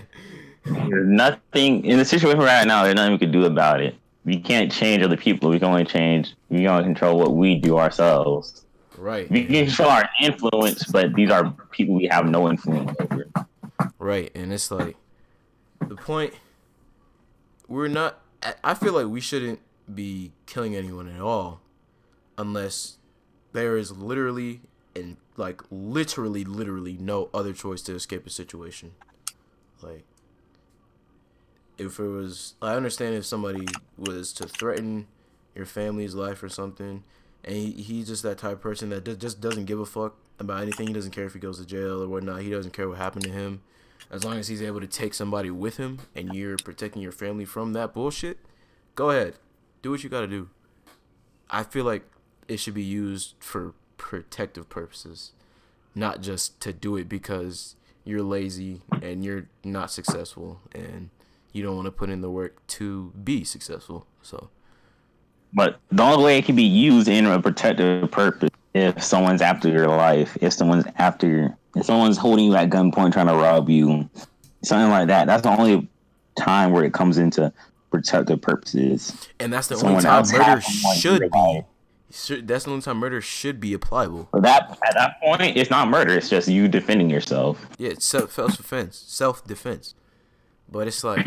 There's nothing in the situation right now. There's nothing we can do about it. We can't change other people. We can only control what we do ourselves. Right. We can control our influence, but these are people we have no influence over. Right, and it's like the point. I feel like we shouldn't be killing anyone at all, unless there is literally and like literally no other choice to escape a situation. Like, if it was, I understand if somebody was to threaten your family's life or something, and he's just that type of person that just doesn't give a fuck about anything. He doesn't care if he goes to jail or whatnot. He doesn't care what happened to him. As long as he's able to take somebody with him and you're protecting your family from that bullshit, go ahead. Do what you gotta do. I feel like it should be used for protective purposes, not just to do it because you're lazy and you're not successful and you don't want to put in the work to be successful. So, But the only way it can be used in a protective purpose if someone's after your life, if someone's holding you at gunpoint trying to rob you, something like that. That's the only time where it comes into protective purposes. And that's the only time murder should be. That's the only time murder should be applicable. But at that point, it's not murder. It's just you defending yourself. Yeah, it's self-defense. But it's like,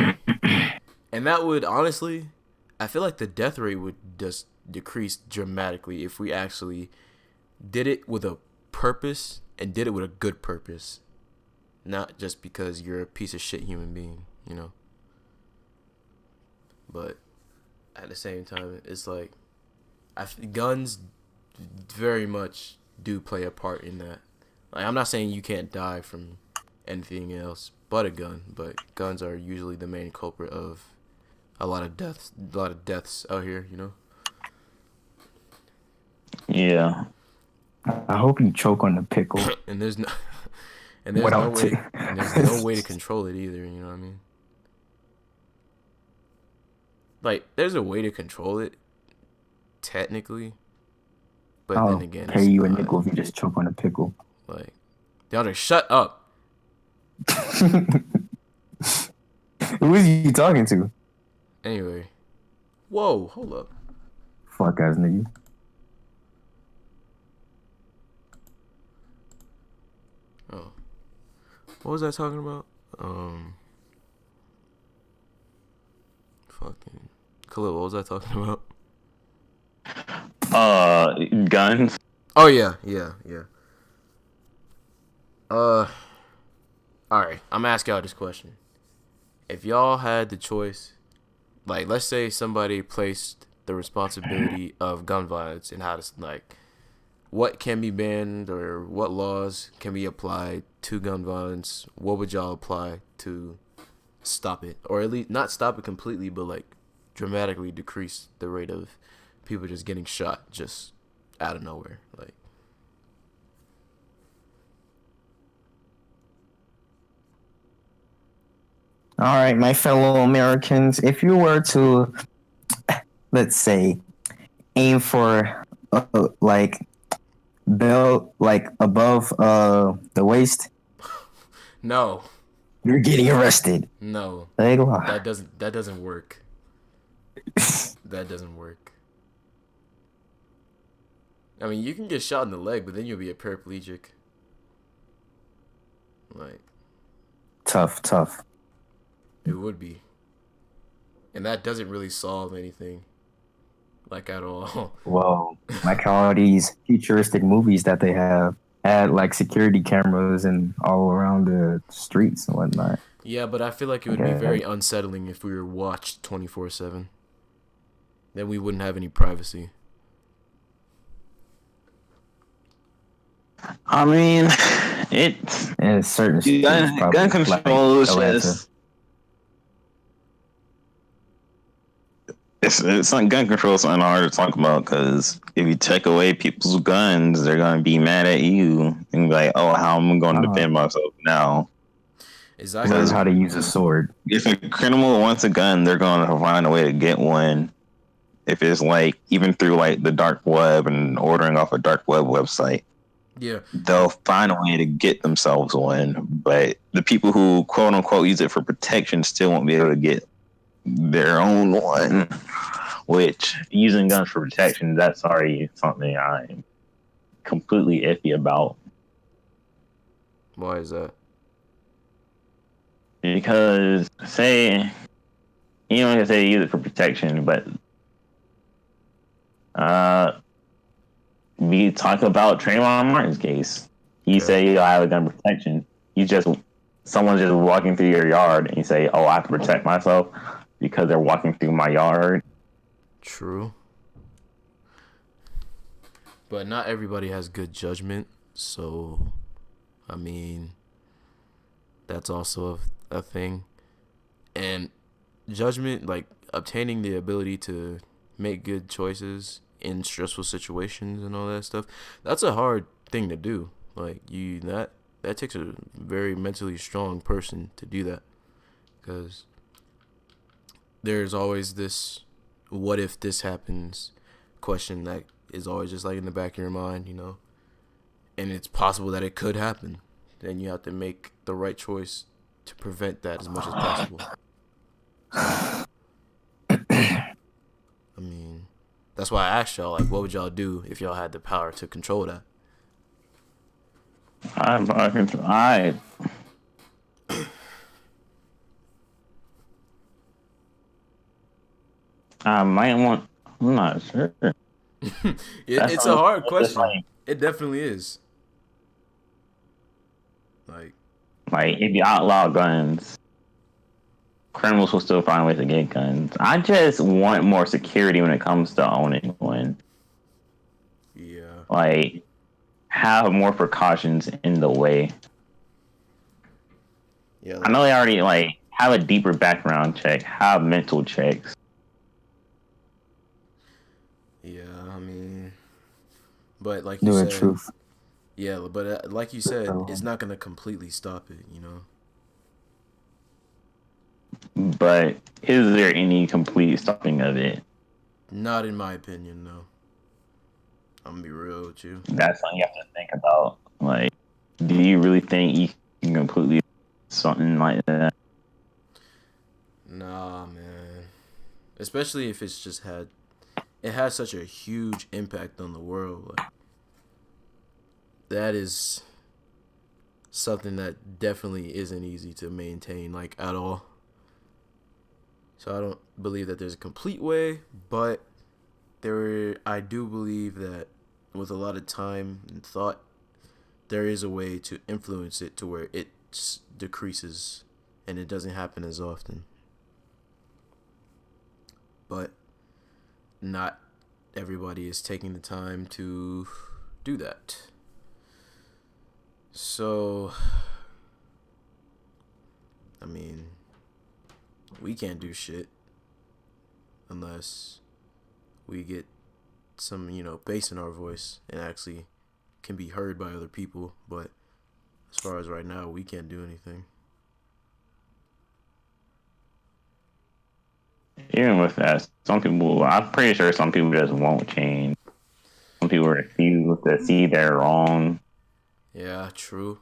and that would honestly, I feel like the death rate would just decrease dramatically if we actually did it with a purpose and did it with a good purpose, not just because you're a piece of shit human being, you know. But at the same time, it's like, guns very much do play a part in that. Like, I'm not saying you can't die from anything else but a gun, but guns are usually the main culprit of a lot of deaths out here, you know. Yeah. I hope you choke on the pickle. and there's no way to control it either, you know what I mean? Like, there's a way to control it, technically, but then again, pay you a nickel if you just choke on a pickle. Like, DeAndre, shut up. Who is you talking to? Anyway, whoa, hold up. Fuck ass nigga. Oh, what was I talking about? Fucking Khalil, what was I talking about? Guns. Oh yeah. Alright, I'm gonna ask y'all this question. If y'all had the choice, like, let's say somebody placed the responsibility of gun violence and how to, like, what can be banned or what laws can be applied to gun violence, what would y'all apply to stop it? Or at least not stop it completely, but like dramatically decrease the rate of people just getting shot just out of nowhere. Like, All right, my fellow Americans, if you were to, let's say, aim for like belt, like above the waist, no, you're getting arrested. no, Like, that doesn't work. That doesn't work. I mean, you can get shot in the leg, but then you'll be a paraplegic. Like, tough. it would be. And that doesn't really solve anything. Like, at all. Well, like all these futuristic movies that they have had like security cameras and all around the streets and whatnot. Yeah, but I feel like it would be very unsettling if we were watched 24/7. Then we wouldn't have any privacy. I mean, it's And certain gun control is just. It's like gun control is something hard to talk about because if you take away people's guns, they're gonna be mad at you and be like, "Oh, how am I going to defend myself now?" Exactly. Learn how to use a sword. If a criminal wants a gun, they're going to find a way to get one. If it's like even through like the dark web and ordering off a dark web website, yeah, they'll find a way to get themselves one. But the people who quote unquote use it for protection still won't be able to get their own one. Which using guns for protection, that's already something I'm completely iffy about. Why is that? Because say you don't say use it for protection, but we talk about Trayvon Martin's case. He say I have a gun protection. He's just someone's just walking through your yard and you say, "Oh, I have to protect myself because they're walking through my yard." True. But not everybody has good judgment, so I mean that's also a thing. And judgment, like obtaining the ability to make good choices in stressful situations and all that stuff, that's a hard thing to do. Like that takes a very mentally strong person to do that, because there's always this what if this happens question that is always just like in the back of your mind, and it's possible that it could happen. Then you have to make the right choice to prevent that as much as possible. I mean, that's why I asked y'all, like, what would y'all do if y'all had the power to control that? I might want. I'm not sure. It's a hard question. It definitely is. Like if you outlaw guns, criminals will still find ways to get guns. I just want more security when it comes to owning one. Yeah. Like, have more precautions in the way. Yeah. I know they already have a deeper background check, have mental checks. Yeah, I mean, but like you said, truth. Yeah, but like you said, it's not gonna completely stop it, But is there any complete stopping of it? Not in my opinion, no. I'm gonna be real with you. That's something you have to think about. Like, do you really think you can completely something like that? Nah, man. Especially if it's just it has such a huge impact on the world. Like, that is something that definitely isn't easy to maintain, like, at all. So I don't believe that there's a complete way, but I do believe that with a lot of time and thought, there is a way to influence it to where it decreases and it doesn't happen as often. But not everybody is taking the time to do that. So, I mean, we can't do shit unless we get some, bass in our voice and actually can be heard by other people. But as far as right now, we can't do anything. Even with that, I'm pretty sure some people just won't change. Some people refuse to see they're wrong. Yeah, true.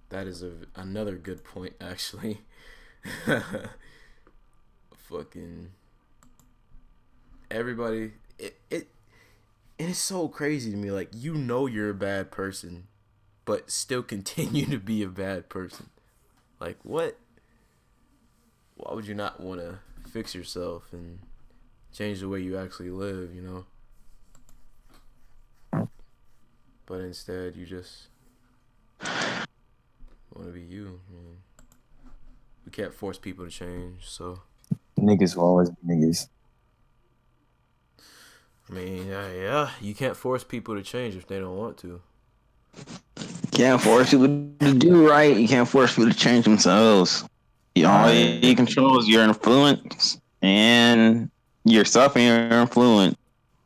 That is another good point, actually. Fucking everybody, it's so crazy to me. Like, you're a bad person, but still continue to be a bad person. Like, what? Why would you not want to fix yourself and change the way you actually live, But instead, you just want to be you. I mean, we can't force people to change, so. Niggas will always be niggas. I mean, yeah, you can't force people to change if they don't want to. Can't force people to do right. You can't force people to change themselves. All you control is your influence and yourself and your influence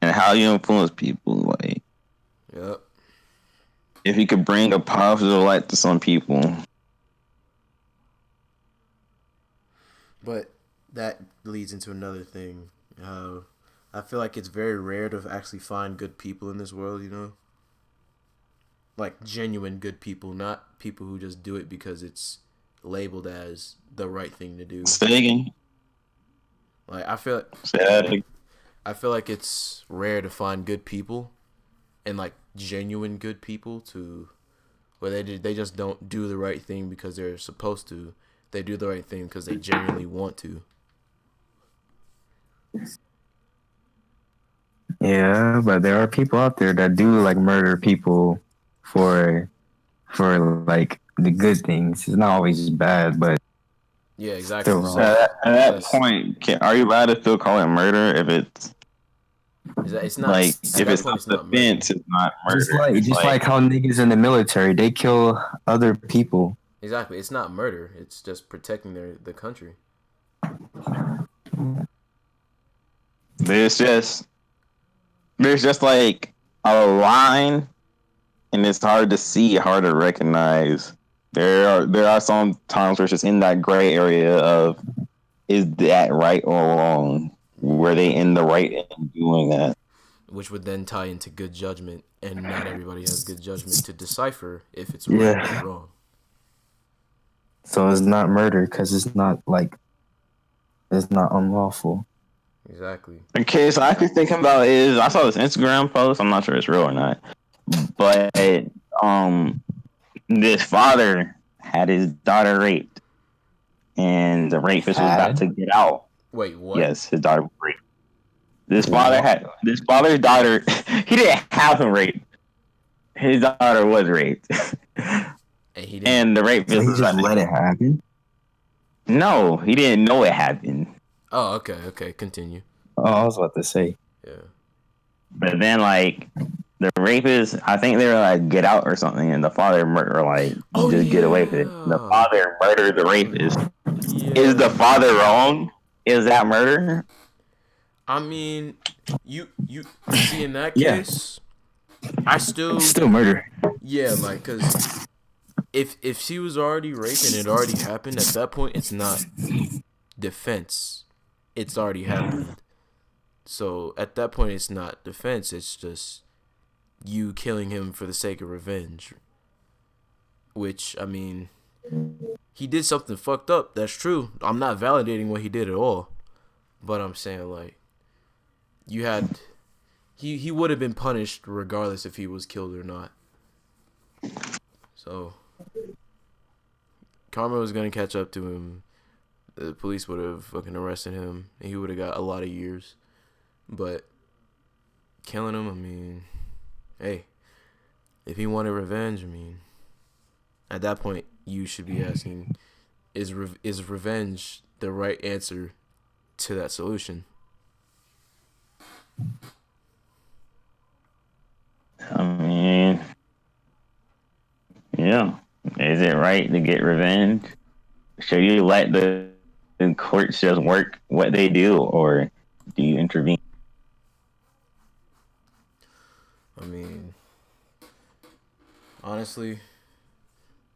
and how you influence people. Like, Yep. if you could bring a positive light to some people. But that leads into another thing. I feel like it's very rare to actually find good people in this world, Like, genuine good people, not people who just do it because it's labeled as the right thing to do. Stagging. Like, I feel like it's rare to find good people and, like, genuine good people where they just don't do the right thing because they're supposed to. They do the right thing because they genuinely want to. Yeah, but there are people out there that do like murder people for like the good things. It's not always bad, but Yeah, still exactly. wrong. So At that that's point, are you allowed to still call it murder if it's is that it's not like at if that it's point it's not murder. self-defense? It's not murder. It's Just like like how niggas in the military, they kill other people. Exactly, it's not murder. It's just protecting the country. there's just there's just like a line, and it's hard to see, hard to recognize. There are some times where it's just in that gray area of is that right or wrong? Were they in the right in doing that? Which would then tie into good judgment, and not everybody has good judgment to decipher if it's right or Yeah. wrong. So it's not murder because it's not like it's not unlawful. Exactly. Okay, so I actually thinking about is I saw this Instagram post. I'm not sure it's real or not, but um, this father had his daughter raped, and the rapist was about to get out. Wait, what? Yes, his daughter was raped. This What? father's daughter. He didn't have him raped. His daughter was raped, And he didn't. and the So rapist he was just like, let it happen. no, he didn't know it happened. Oh, okay, okay. Continue. Oh, I was about to say. Yeah. But then, like, the rapist, I think they were like, get out or something, and the father like, Oh, just get away with it. The yeah. father murdered the rapist. Is the Yeah. father wrong? Is that murder? I mean, you see in that Yeah. case, I still Still murder. yeah, like cuz if she was already raped and it already happened, at that point it's not defense. It's already happened. So at that point it's not defense, it's just you killing him for the sake of revenge. Which, I mean, he did something fucked up. That's true. I'm not validating what he did at all. But I'm saying, like, you had he would have been punished regardless if he was killed or not. So karma was gonna catch up to him. The police would have fucking arrested him, and he would have got a lot of years. But killing him, I mean, hey, if he wanted revenge, I mean, at that point you should be asking, is revenge the right answer to that solution? I mean, yeah. Is it right to get revenge? Should you let the courts just work what they do, or do you intervene? I mean, honestly,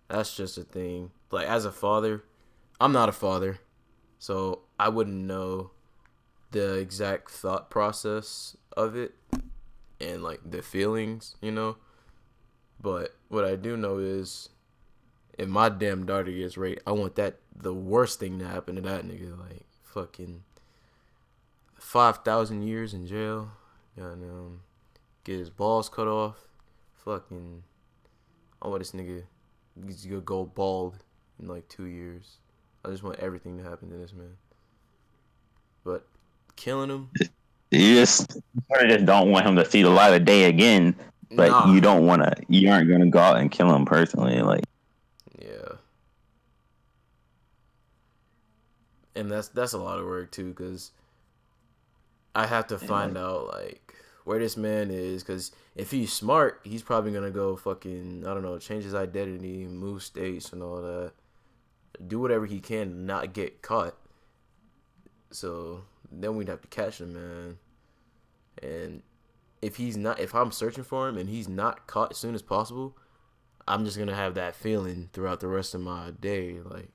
that's just a thing. Like, as a father, I'm not a father, so I wouldn't know the exact thought process of it and, like, the feelings, you know? But what I do know is, if my damn daughter gets raped, I want the worst thing to happen to that nigga. Like, fucking 5,000 years in jail. Get his balls cut off. Fucking, I want this nigga to go bald in like 2 years. I just want everything to happen to this man. But killing him, You just don't want him to see the light of day again, but nah. you aren't gonna go out and kill him personally, like. Yeah. And that's a lot of work too, because I have to find out like where this man is, because if he's smart, he's probably gonna go fucking, I don't know, change his identity, move states and all that, do whatever he can to not get caught. So then we'd have to catch him, man. And if I'm searching for him and he's not caught as soon as possible, I'm just gonna have that feeling throughout the rest of my day. Like,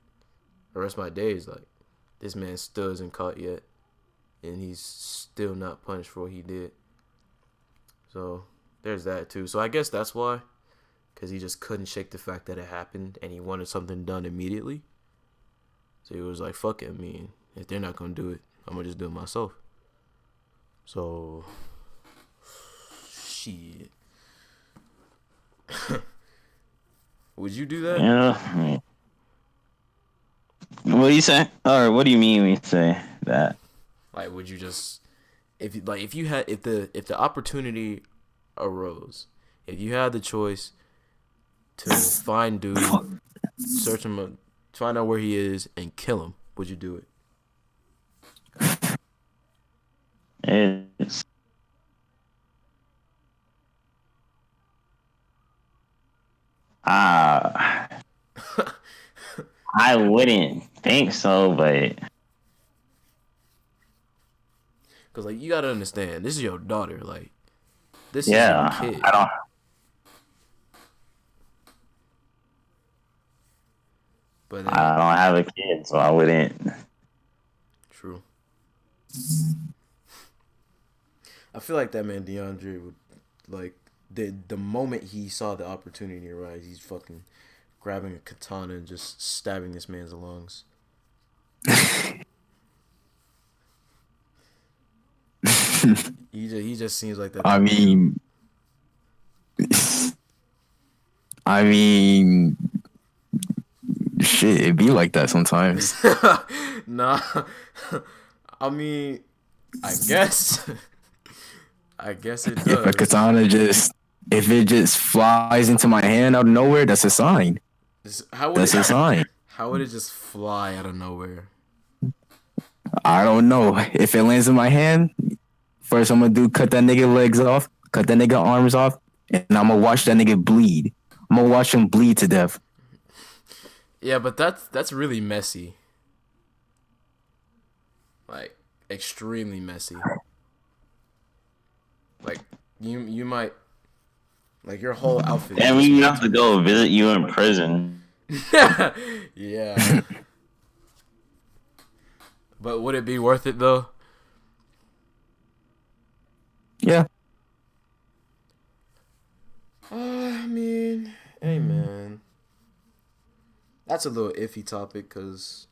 the rest of my days, like, this man still isn't caught yet, and he's still not punished for what he did. So there's that too. So I guess that's why, because he just couldn't shake the fact that it happened, and he wanted something done immediately. So he was like, "Fuck it, I mean, if they're not gonna do it, I'm gonna just do it myself." So, shit. Would you do that? Yeah. I mean, what do you say? Or what do you mean when you say that? Like, would you just if the opportunity arose, if you had the choice to find dude, search him, find out where he is, and kill him, would you do it? It's I wouldn't think so, but Cause like you gotta understand, this is your daughter. Like this yeah, is your kid. I don't. But I don't have a kid, so I wouldn't. True. I feel like that man DeAndre would like the moment he saw the opportunity arise, he's fucking grabbing a katana and just stabbing this man's lungs. He just seems like that. I mean, shit, it be like that sometimes. Nah, I mean, I guess it does. If a katana if it just flies into my hand out of nowhere, that's a sign. That's a sign. How would it just fly out of nowhere? I don't know. If it lands in my hand, first I'm gonna cut that nigga legs off, cut that nigga arms off, and I'm gonna watch that nigga bleed. I'm gonna watch him bleed to death. Yeah, but that's really messy. Like extremely messy. Like you might like your whole outfit. And we have to go visit you in prison. Yeah. But would it be worth it though? Yeah. I mean, hey man, that's a little iffy topic because,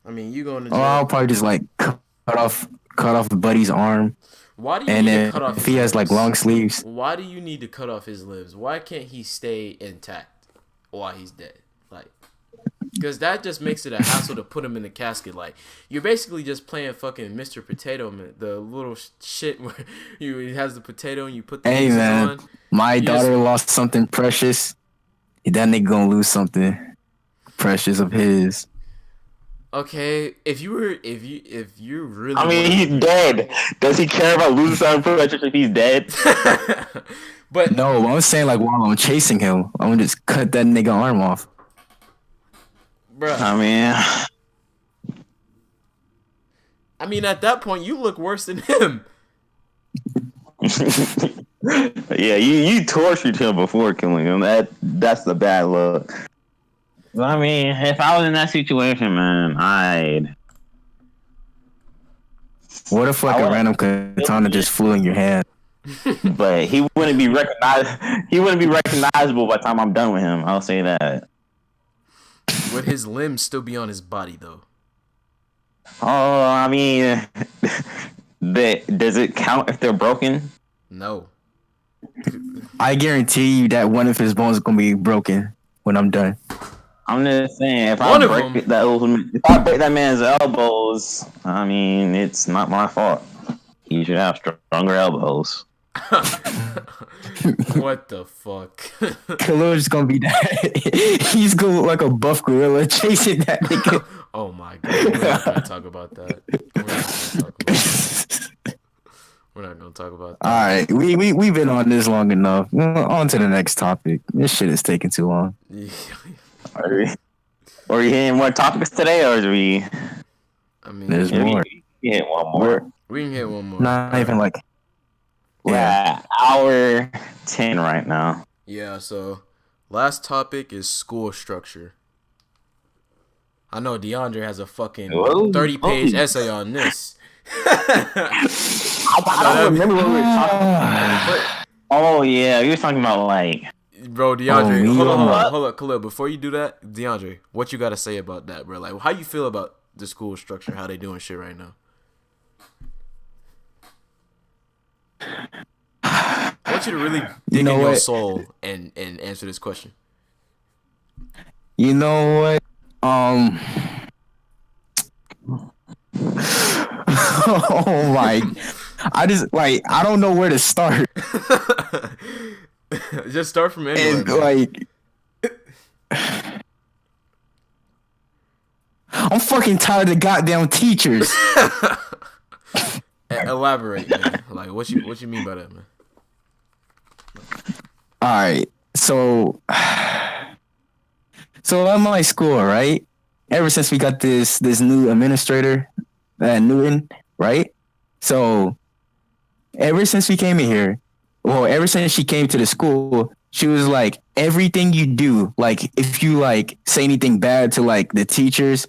I mean, you going to jail. I'll probably just like cut off the buddy's arm. Why do you need to cut off? If he has like long sleeves, why do you need to cut off his limbs? Why can't he stay intact while he's dead? Like, because that just makes it a hassle to put him in the casket. Like, you're basically just playing fucking Mr. Potato Man, the little shit where he has the potato and you put the pieces on. My daughter lost something precious. That nigga gonna lose something precious of his. Okay, if you really, I mean, he's dead. Does he care about losing something precious if he's dead? But no, I'm saying like while I'm chasing him, I'm gonna just cut that nigga arm off. Bruh. I mean, at that point, you look worse than him. Yeah, you tortured him before killing him. That's the bad look. I mean, if I was in that situation, man, I'd. What if like a random katana just flew in your hand? But he wouldn't be recognized. He wouldn't be recognizable by the time I'm done with him. I'll say that. Would his limbs still be on his body though? Oh, I mean, does it count if they're broken? No. I guarantee you that one of his bones is gonna be broken when I'm done. I'm just saying, if I break that man's elbows, I mean, it's not my fault. He should have stronger elbows. What the fuck? Khalil's gonna be that. He's gonna look like a buff gorilla chasing that nigga. Oh my god, we're not gonna talk about that. We're not gonna talk about that. All right, we've been on this long enough. On to the next topic. This shit is taking too long. Are we hitting more topics today, or do we? I mean, there's more. We can hit one more. We can hit one more. Not even like. We're at hour 10 right now. Yeah. So, last topic is school structure. I know DeAndre has a fucking 30-page essay on this. I don't remember what we were talking about. Oh yeah, you were talking about like. Bro, DeAndre, hold up, Khalil. Before you do that, DeAndre, what you got to say about that, bro? Like, how you feel about the school structure? How they doing shit right now? I want you to really dig in your soul and answer this question. You know what? Oh my! I don't know where to start. Just start from anywhere. And I'm fucking tired of goddamn teachers. Elaborate, man. Like, what you mean by that, man? All right, so at my school, right? Ever since we got this new administrator, Newton, right? So ever since we came in here, well, ever since she came to the school, she was like, everything you do, like if you like say anything bad to like the teachers,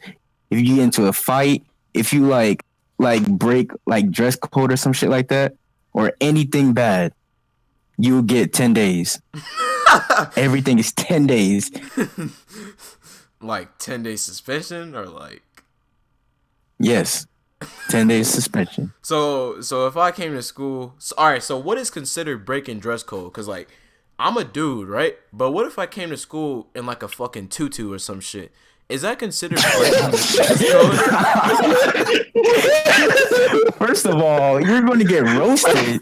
if you get into a fight, if you like break like dress code or some shit like that, or anything bad, you'll get 10 days. Everything is 10 days. Like 10-day suspension or like? Yes. 10 days suspension. So if I came to school, all right, so what is considered breaking dress code? Because like, I'm a dude, right? But what if I came to school in like a fucking tutu or some shit? Is that considered breaking dress code? First of all, you're going to get roasted.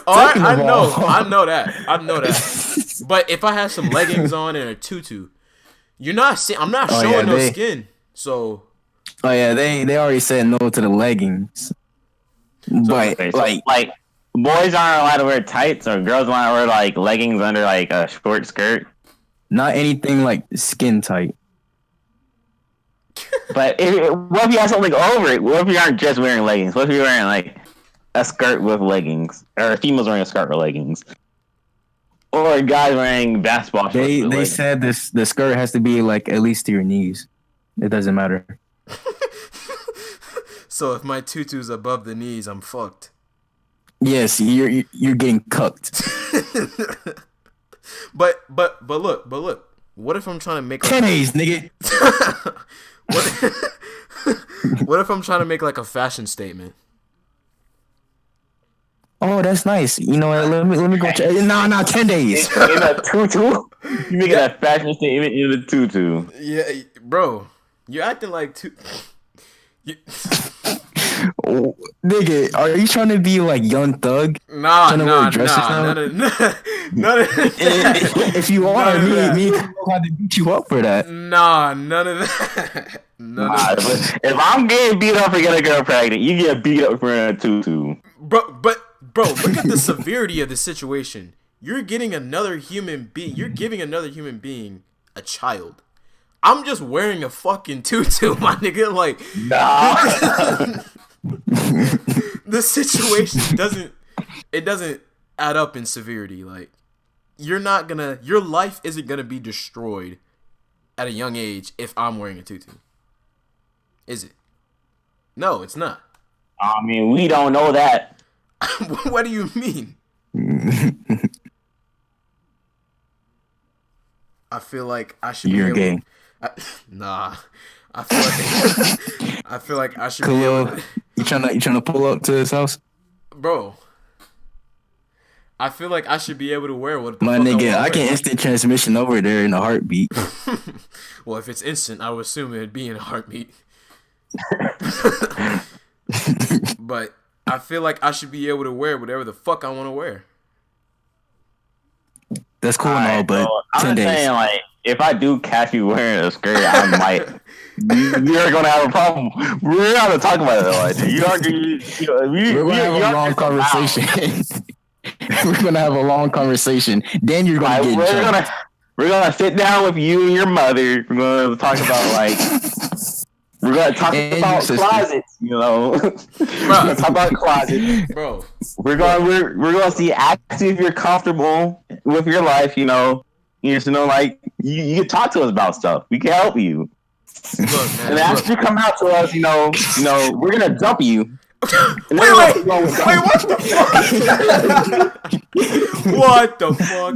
I know that. But if I have some leggings on and a tutu, I'm not showing no skin. So. Oh yeah, they already said no to the leggings. But like boys aren't allowed to wear tights, or girls aren't allowed to wear like leggings under like a short skirt. Not anything like skin tight. But what if you have something over it? What if you aren't just wearing leggings? What if you're wearing like a skirt with leggings, or a female's wearing a skirt with leggings, or a guy's wearing basketball shorts? They said the skirt has to be like at least to your knees. It doesn't matter. So if my tutu's above the knees, I'm fucked. What you're getting cucked. but look. What if I'm trying to make like 10 days, nigga? What if I'm trying to make like a fashion statement? Oh, that's nice. You know what? Let me go check. Nah, 10 days. In a tutu? You making a fashion statement in a tutu? Yeah, bro. You're acting like Oh, nigga, are you trying to be like Young Thug? Nah. None of If you are, me had to beat you up for that. Nah, none of that. If I'm getting beat up for getting a girl pregnant, you get beat up for a tutu. Bro, look at the severity of the situation. You're giving another human being a child. I'm just wearing a fucking tutu, my nigga. Like, nah. The situation doesn't add up in severity. Like, your life isn't gonna be destroyed at a young age if I'm wearing a tutu. Is it? No, it's not. I mean, we don't know that. What do you mean? I feel like I should You're be able. gay. Nah. I feel like I should be able to... You trying to pull up to his house? Bro. I feel like I should be able to wear what the My fuck nigga, I can instant transmission over there in a heartbeat. Well, if it's instant, I would assume it'd be in a heartbeat. But I feel like I should be able to wear whatever the fuck I want to wear. That's cool and all, but I'm 10 days. saying, like, if I do catch you wearing a skirt, I might. You're gonna have a problem. We're not gonna talk about it like that. We're gonna have a long conversation. We're gonna have a long conversation. Then you're gonna get in trouble. We're gonna sit down with you and your mother. We're gonna talk about like. We're gonna talk about closets, you know. We're gonna talk about closets, bro. We're gonna see actually if you're comfortable with your life, you know. You just know, like you can talk to us about stuff. We can help you. Look, man, and after you come out to us, you know, we're gonna dump you. Wait, what the fuck? What the fuck?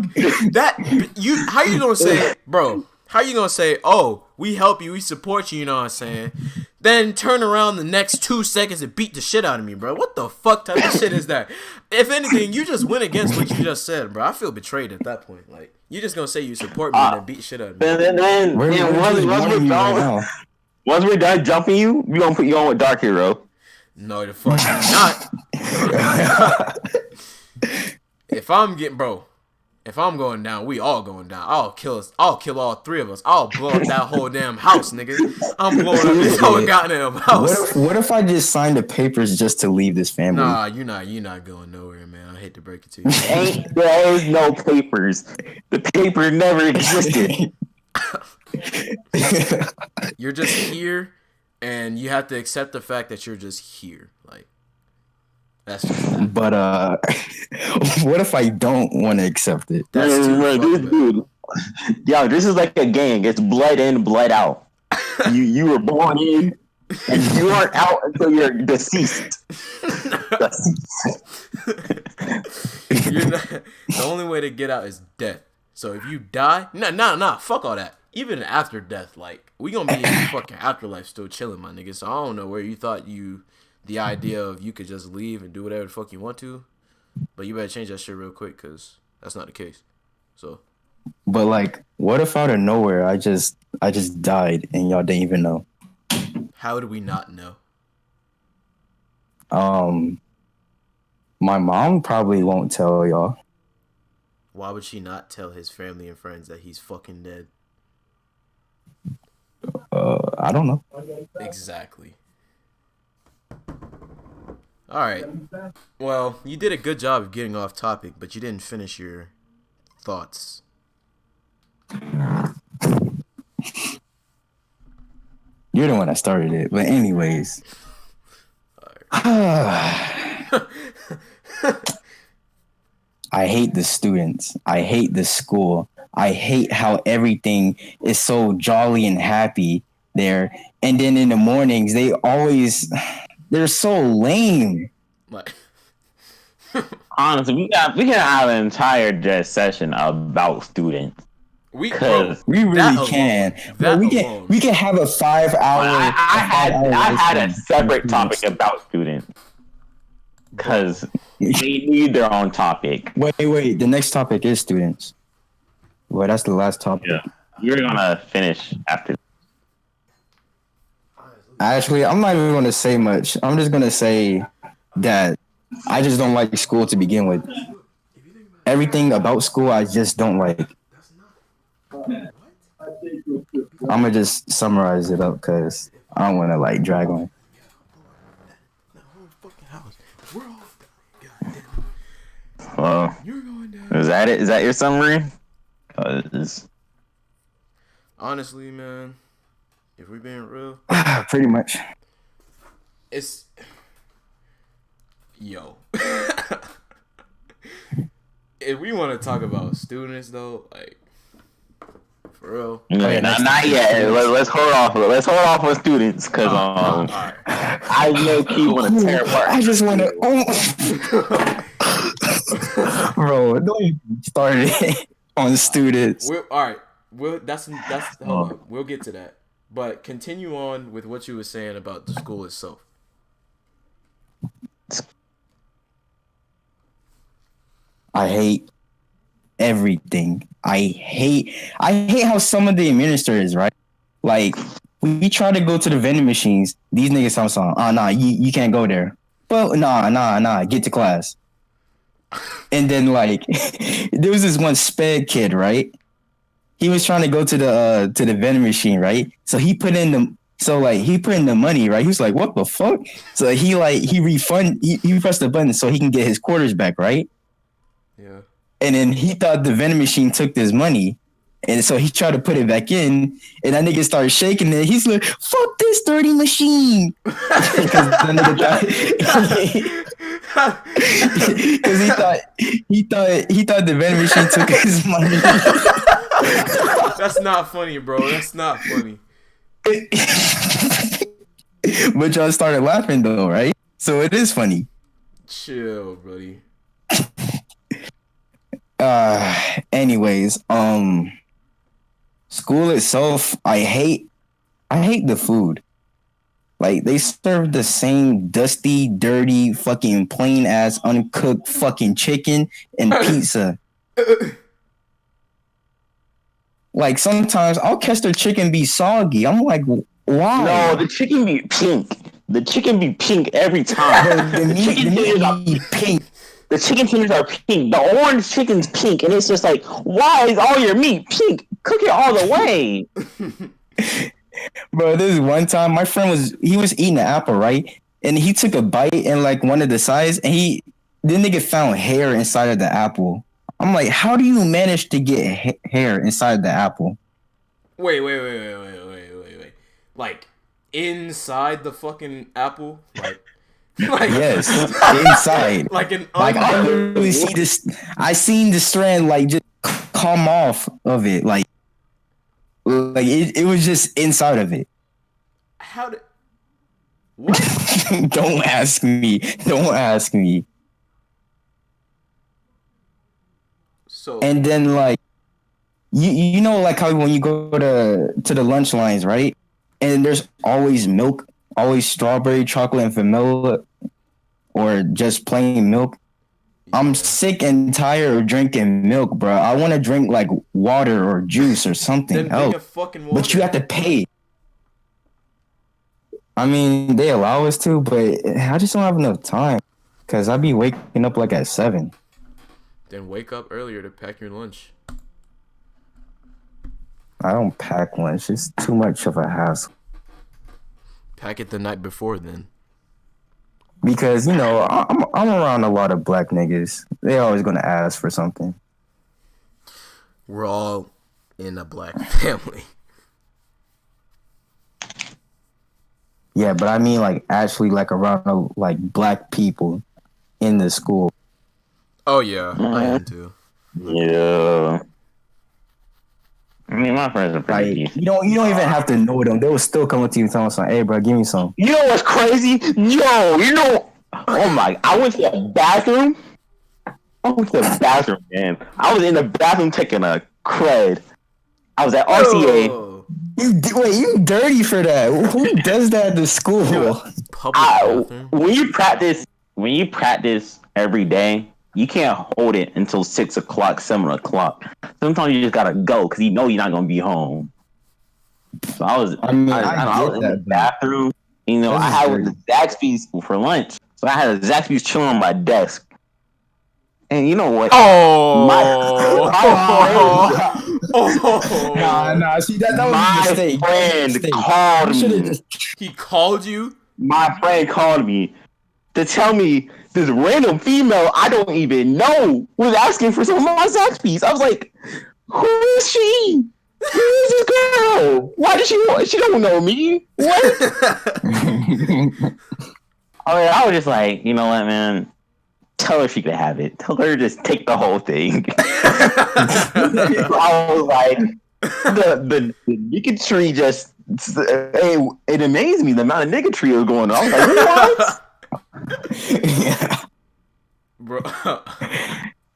How you gonna say, bro? How you gonna say, oh, we help you, we support you, you know what I'm saying? Then turn around the next 2 seconds and beat the shit out of me, bro. What the fuck type of shit is that? If anything, you just went against what you just said, bro. I feel betrayed at that point. Like, you just gonna say you support me and then beat the shit out of me. Once we're done jumping you, we gonna put you on with Dark Hero. No, the fuck you not. If I'm going down, we all going down. I'll kill all three of us. I'll blow up that whole damn house, nigga. I'm blowing up this whole goddamn house. What if I just signed the papers just to leave this family? Nah, you're not going nowhere, man. I hate to break it to you. There is no papers. The paper never existed. You're just here, and you have to accept the fact that you're just here. Like, that's just that. But what if I don't want to accept it? That's Dude. Yo, this is like a gang. It's blood in, blood out. You were born in, and you aren't out until you're deceased. The only way to get out is death. So if you die, nah, fuck all that. Even after death, like, we gonna be in the fucking afterlife still chilling, my nigga. So I don't know where you thought the idea of you could just leave and do whatever the fuck you want to, but you better change that shit real quick, because that's not the case. So. But like, what if out of nowhere I just died and y'all didn't even know? How do we not know? My mom probably won't tell y'all. Why would she not tell his family and friends that he's fucking dead? I don't know. Exactly. All right. Well, you did a good job of getting off topic, but you didn't finish your thoughts. You're the one that started it. But anyways. I hate the students. I hate the school. I hate how everything is so jolly and happy there. And then in the mornings, they're so lame. Like, honestly, we can have an entire just session about students. We really can. We can have a 5 hour. I had a separate topic about students because they need their own topic. Wait. The next topic is students. Well, that's the last topic. Yeah, you're gonna finish after. Actually, I'm not even gonna say much. I'm just gonna say that I just don't like school to begin with. Everything about school, I just don't like. I'm gonna just summarize it up because I don't want to like drag on. Is that it? Is that your summary? Honestly, man, if we're being real, pretty much. It's yo. If we want to talk about students, though, like, for real. Yeah, not yet. Let's hold off. Let's hold off on students because right. I know people want to tear apart. I just want to. Bro, don't even start it on students. All right. That's hold on. We'll get to that. But continue on with what you were saying about the school itself. I hate everything. I hate how some of the administrators, right? Like, we try to go to the vending machines. These niggas sound, nah, you can't go there. Well, nah, get to class. And then, like, there was this one sped kid, right? He was trying to go to the vending machine, right? So he put in the money, right? He was like, what the fuck? So he pressed the button so he can get his quarters back, right? Yeah. And then he thought the vending machine took this money. And so he tried to put it back in, and that nigga started shaking it. He's like, fuck this dirty machine. Because he thought the vending machine took his money. That's not funny, bro. That's not funny. But y'all started laughing though, right? So it is funny. Chill, buddy. Anyways, school itself, I hate the food. Like, they serve the same dusty, dirty, fucking plain ass uncooked fucking chicken and pizza. Like, sometimes I'll catch their chicken be soggy. I'm like, why? No, the chicken be pink. the chicken be pink every time. Bro, the chicken tenders are meat pink. The chicken tenders are pink. The orange chicken's pink, and it's just like, why is all your meat pink? Cook it all the way. Bro, this one time my friend was eating an apple, right? And he took a bite and like one of the sides, and the nigga found hair inside of the apple. I'm like, how do you manage to get hair inside the apple? Wait. Like inside the fucking apple? Like yes, inside. Like an I literally see this. I seen the strand like just come off of it, like it was just inside of it. How did? What? Don't ask me. Don't ask me. So and then like you know like how when you go to the lunch lines, right? And there's always milk, always strawberry, chocolate, and vanilla, or just plain milk. I'm sick and tired of drinking milk, bro. I want to drink like water or juice or something else. But you have to pay. I mean, they allow us to, but I just don't have enough time because I be waking up like at 7. Then wake up earlier to pack your lunch. I don't pack lunch. It's too much of a hassle. Pack it the night before then. Because, you know, I'm around a lot of black niggas. They always gonna ask for something. We're all in a black family. Yeah, but I mean like actually like around like black people in the school. Oh yeah, I am too. Yeah. I mean, my friends are pretty decent. You don't even have to know them. They will still come up to you and tell them, "Hey, bro, give me some." You know what's crazy? Oh my! I went to the bathroom. Man. I was in the bathroom taking a crud. I was at RCA. Oh. You dirty for that? Who does that to school? When you practice every day, you can't hold it until 6 o'clock, 7 o'clock. Sometimes you just gotta go because you know you're not gonna be home. So I was in the bathroom. You know, I had the Zaxby's for lunch, so I had a Zaxby's chilling on my desk. And you know what? Nah. See, that was a mistake. My friend called me. He called you? My friend called me to tell me this random female I don't even know was asking for some of my Zaxby's. I was like, who is she? Who is this girl? Why does she want? She don't know me. What? I was just like, you know what, man? Tell her she could have it. Tell her to just take the whole thing. I was like, the niggatry just it amazed me the amount of niggatry was going on. I was like, what? Yeah. Bro.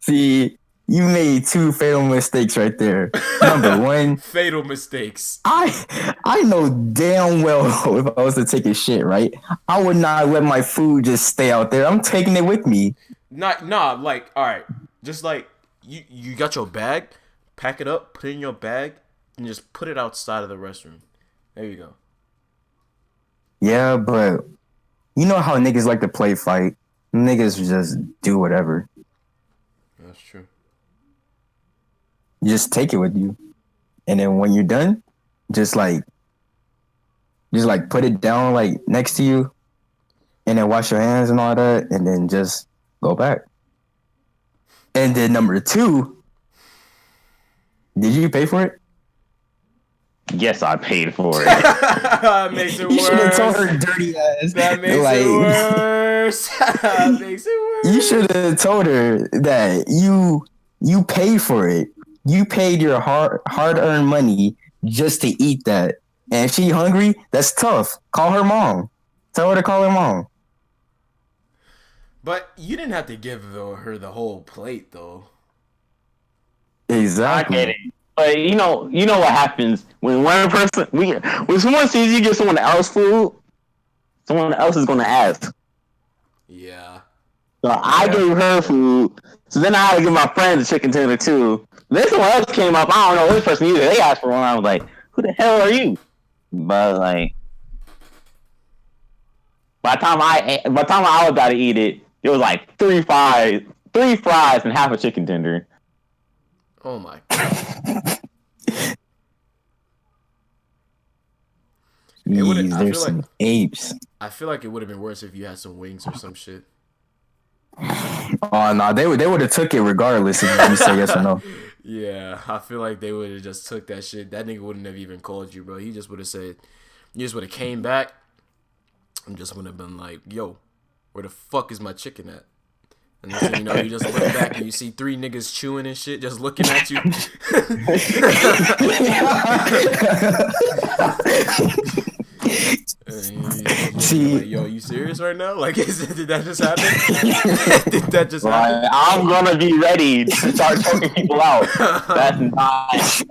See, you made 2 fatal mistakes right there. Number 1, fatal mistakes. I know damn well if I was to take a shit, right? I would not let my food just stay out there. I'm taking it with me. Nah, like, all right, just like you got your bag, pack it up, put it in your bag, and just put it outside of the restroom. There you go. Yeah, but you know how niggas like to play fight. Niggas just do whatever. That's true. You just take it with you. And then when you're done, just put it down like next to you and then wash your hands and all that and then just go back. And then number 2, did you pay for it? Yes, I paid for it. That makes it worse. You should have told her dirty ass. That makes it worse. That makes it worse. You should have told her that you paid for it. You paid your hard-earned money just to eat that. And if she hungry, that's tough. Call her mom. Tell her to call her mom. But you didn't have to give her the whole plate, though. Exactly. I get it. But you know what happens when one person when someone sees you get someone else food, someone else is gonna ask. Yeah. So I gave her food. So then I had to give my friend a chicken tender too. Then someone else came up. I don't know which person either. They asked for one. I was like, "Who the hell are you?" But like, By the time I was about to eat it, it was like three fries, and half a chicken tender. Oh my god. It would. I There's feel like some apes. I feel like it would have been worse if you had some wings or some shit. Oh no, they would have took it regardless if you say yes or no. Yeah, I feel like they would have just took that shit. That nigga wouldn't have even called you, bro. He just would have said, you just would have came back and just would have been like, yo, where the fuck is my chicken at? And then, you know, you just look back and you see 3 niggas chewing and shit, just looking at you. See, like, yo, you serious right now? Like, did that just happen? Did that just happen? I'm gonna be ready to start choking people out. That's not.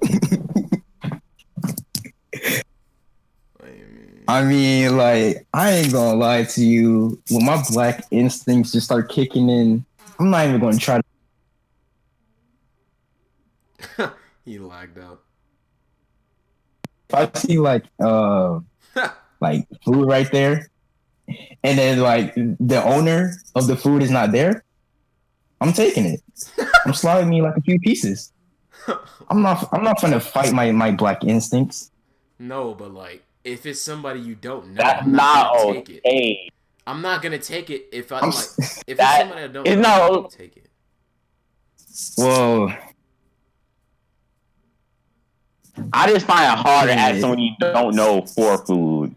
I mean, like, I ain't gonna lie to you. When my black instincts just start kicking in, I'm not even gonna try to. He lagged out. If I see like food right there, and then like the owner of the food is not there, I'm taking it. I'm sliding me like a few pieces. I'm not trying to fight my black instincts. No, but like, if it's somebody you don't know, That's I'm not gonna not take it. okay. I'm not gonna take it if I like. If That it's somebody I don't is know, not- I'm gonna take it. Whoa. I just find it hard to ask someone you don't know for food.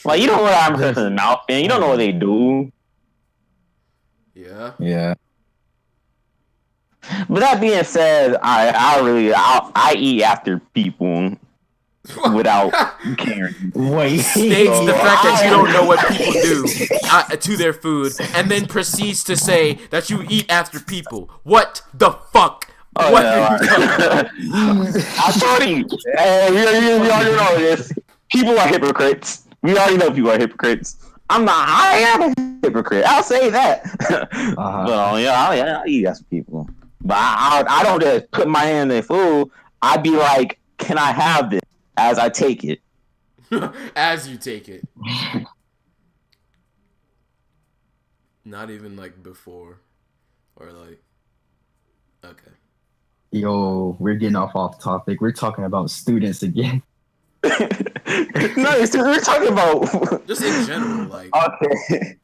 Like, you don't know what I'm in the mouth, and you don't know what they do. Yeah. Yeah. But that being said, I eat after people without caring. Wait. States the fact that you don't know what people do to their food, and then proceeds to say that you eat after people. What the fuck? Oh, What? yeah, I told you. Hey, we already know this. People are hypocrites. We already know people are hypocrites. I am a hypocrite. I'll say that. But yeah, I eat after people. But I don't just put my hand in their food. I'd be like, can I have this as I take it? As you take it. Not even like before. Or like, okay. Yo, we're getting off topic. We're talking about students again. No, we're talking about just in general, like. Okay,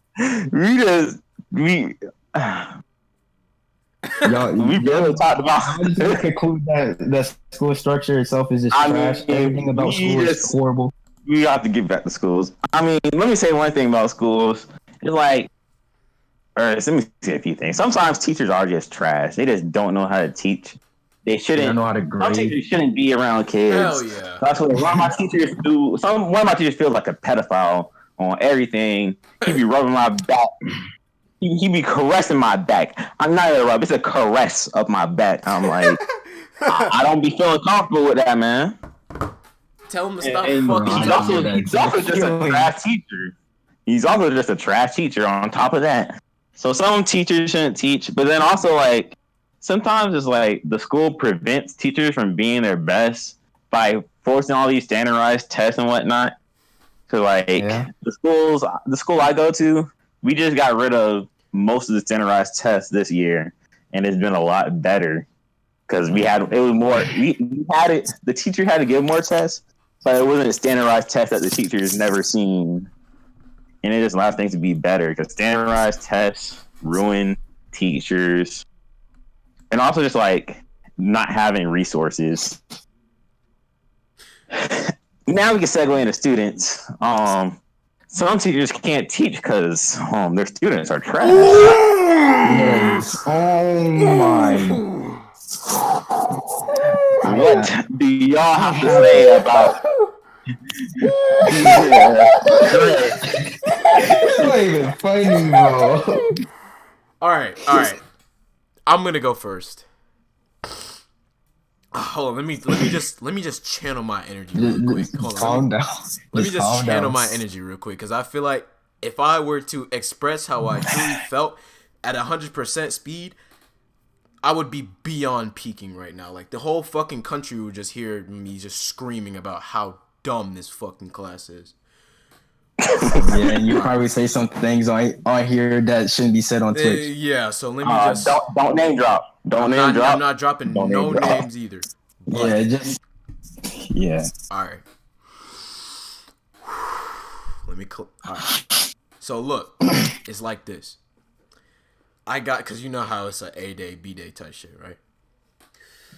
Y'all, we barely talked about. How did you conclude that school structure itself is just trash? Everything about school is horrible. We have to get back to schools. I mean, let me say one thing about schools. It's like, let me say a few things. Sometimes teachers are just trash. They just don't know how to teach. They shouldn't. They don't know how to grade. Some teachers shouldn't be around kids. Hell yeah. That's what one of my teachers do. One of my teachers feels like a pedophile on everything. He be rubbing my back. He be caressing my back. I'm not a rub. It's a caress of my back. I'm like, I don't be feeling comfortable with that, man. Tell him to stop He's also just a trash teacher. He's also just a trash teacher on top of that. So some teachers shouldn't teach, but then also like sometimes it's like the school prevents teachers from being their best by forcing all these standardized tests and whatnot. So like the school I go to, we just got rid of most of the standardized tests this year, and it's been a lot better because the teacher had to give more tests, but it wasn't a standardized test that the teacher's never seen, and it just allows things to be better because standardized tests ruin teachers, and also just like not having resources. Now we can segue into students. Some teachers can't teach because their students are trash. Yes. Oh my. What do y'all have to say about? It's not even funny, bro. All right. I'm gonna go first. Hold on, let me just channel my energy real quick. Hold on, calm down. Let me just channel my energy real quick because I feel like if I were to express how I truly felt at 100% speed, I would be beyond peaking right now. Like the whole fucking country would just hear me just screaming about how dumb this fucking class is. Yeah, and you probably say some things on here that shouldn't be said on Twitch. Yeah, so let me just. Don't name drop. Don't name drop. I'm not dropping Don't no name drop. names either. But, Yeah, just yeah. all right. Let me. All right. So look, it's like this. I got because you know how it's a day, B day type shit, right?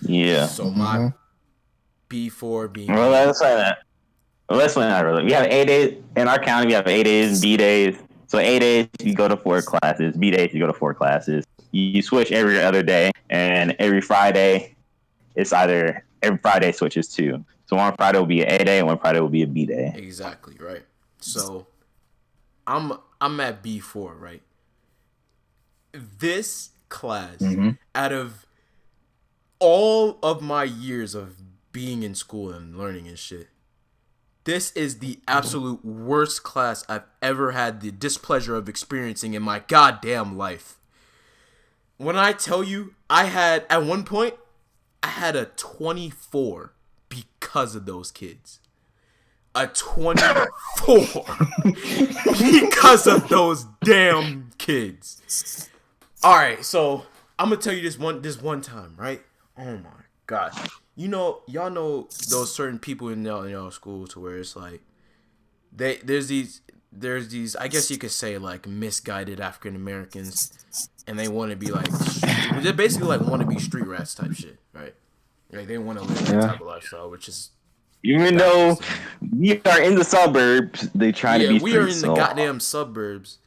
Yeah. So my B4 being. Well, let's say that. Let's say that really. We have A days in our county. We have A days, B days. So A days you go to 4 classes. B days you go to 4 classes. You switch every other day, and every Friday, it's either every Friday switches too. So one Friday will be an A day, and one Friday will be a B day. Exactly right. So I'm at B4, right? This class, out of all of my years of being in school and learning and shit, this is the absolute worst class I've ever had the displeasure of experiencing in my goddamn life. When I tell you, at one point, I had a 24 because of those kids. A 24 because of those damn kids. All right, so I'm gonna tell you this one time, right? Oh my god, y'all know those certain people in y'all school to where it's like there's these I guess you could say like misguided African Americans, and they want to be like they basically like want to be street rats type shit, right? Like they want to live that type of lifestyle, which is. Even though we are in the suburbs, they try to be street. Yeah, we are in the goddamn suburbs,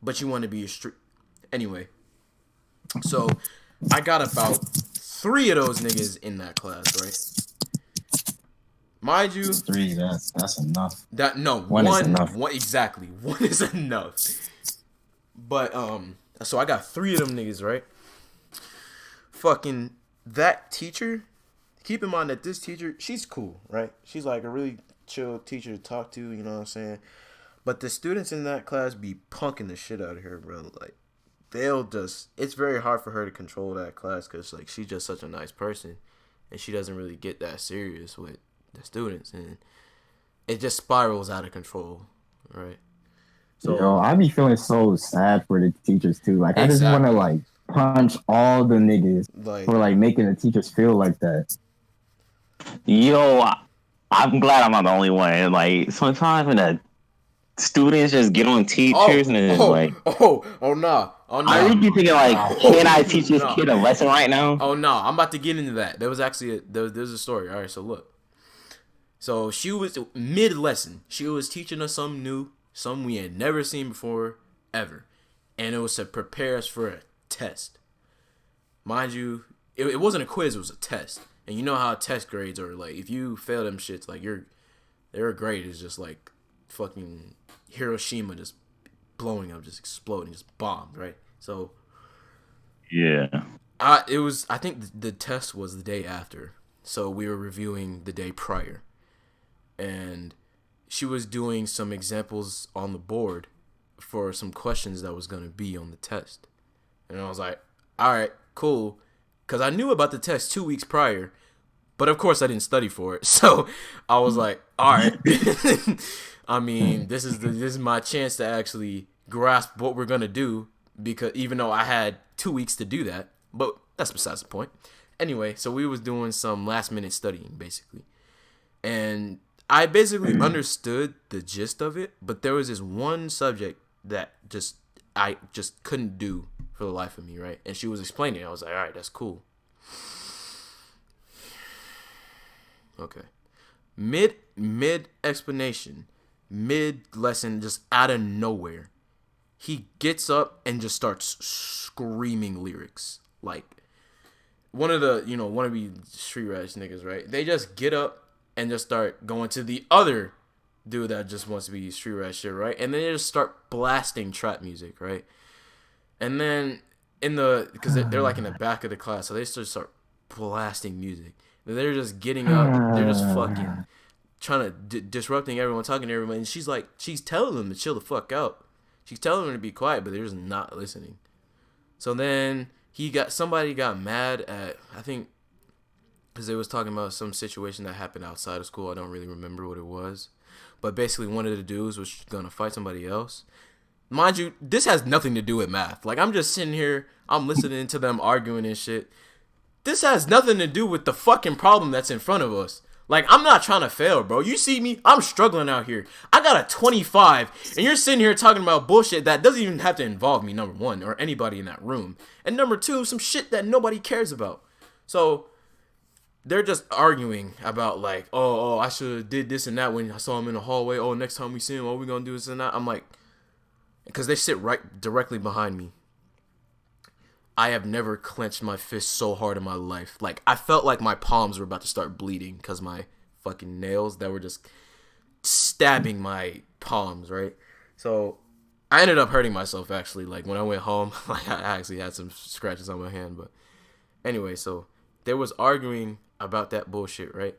but you want to be a street. Anyway, so I got about 3 of those niggas in that class, right? Mind you, 3. That's enough. One is enough. One exactly. One is enough. But so I got 3 of them niggas, right? Fucking that teacher. Keep in mind that this teacher, she's cool, right? She's like a really chill teacher to talk to, you know what I'm saying? But the students in that class be punking the shit out of her, bro. Like, it's very hard for her to control that class because, like, she's just such a nice person. And she doesn't really get that serious with the students. And it just spirals out of control, right? So, yo, I be feeling so sad for the teachers, too. Like, exactly. I just want to, like, punch all the niggas for, like, making the teachers feel like that. Yo, I'm glad I'm not the only one. Like sometimes when the students just get on teachers and it's like, nah. I really be thinking like, can I teach this kid a lesson right now? Oh no, I'm about to get into that. There was actually there's a story. All right, so look. So she was mid lesson. She was teaching us something new, something we had never seen before ever, and it was to prepare us for a test. Mind you, it wasn't a quiz; it was a test. And you know how test grades are, like, if you fail them shits, like, their grade is just, like, fucking Hiroshima just blowing up, just exploding, just bombed, right? So, yeah. I think the test was the day after. So, we were reviewing the day prior. And she was doing some examples on the board for some questions that was going to be on the test. And I was like, all right, cool. Because I knew about the test 2 weeks prior, but of course I didn't study for it. So I was like, all right. I mean, this is my chance to actually grasp what we're going to do, because even though I had 2 weeks to do that, but that's besides the point. Anyway, so we was doing some last minute studying, basically. And I basically understood the gist of it, but there was this one subject that I just couldn't do for the life of me, right? And she was explaining it. I was like, all right, that's cool. Okay. Mid explanation, mid lesson, just out of nowhere, he gets up and just starts screaming lyrics. Like, one of the, wannabe street rats niggas, right? They just get up and just start going to the other dude that just wants to be street rat shit, right? And then they just start blasting trap music, right? And then because they're like in the back of the class, so they just start blasting music. And they're just getting up, they're just fucking trying to disrupting everyone, talking to everyone. And she's telling them to chill the fuck out. She's telling them to be quiet, but they're just not listening. So then somebody got mad at, I think, because they was talking about some situation that happened outside of school. I don't really remember what it was. but basically one of the dudes was gonna fight somebody else. Mind you, this has nothing to do with math. Like, I'm just sitting here, I'm listening to them arguing and shit. This has nothing to do with the fucking problem that's in front of us. Like, I'm not trying to fail, bro. You see me? I'm struggling out here. I got a 25, and you're sitting here talking about bullshit that doesn't even have to involve me, number one, or anybody in that room. And number two, some shit that nobody cares about. So, they're just arguing about, like, oh, I should have did this and that when I saw him in the hallway. Oh, next time we see him, what we gonna do this and that? I'm like, because they sit right directly behind me. I have never clenched my fist so hard in my life. Like, I felt like my palms were about to start bleeding because my fucking nails that were just stabbing my palms, right? So, I ended up hurting myself, actually. Like, when I went home, like, I actually had some scratches on my hand. But anyway, so they was arguing about that bullshit, right?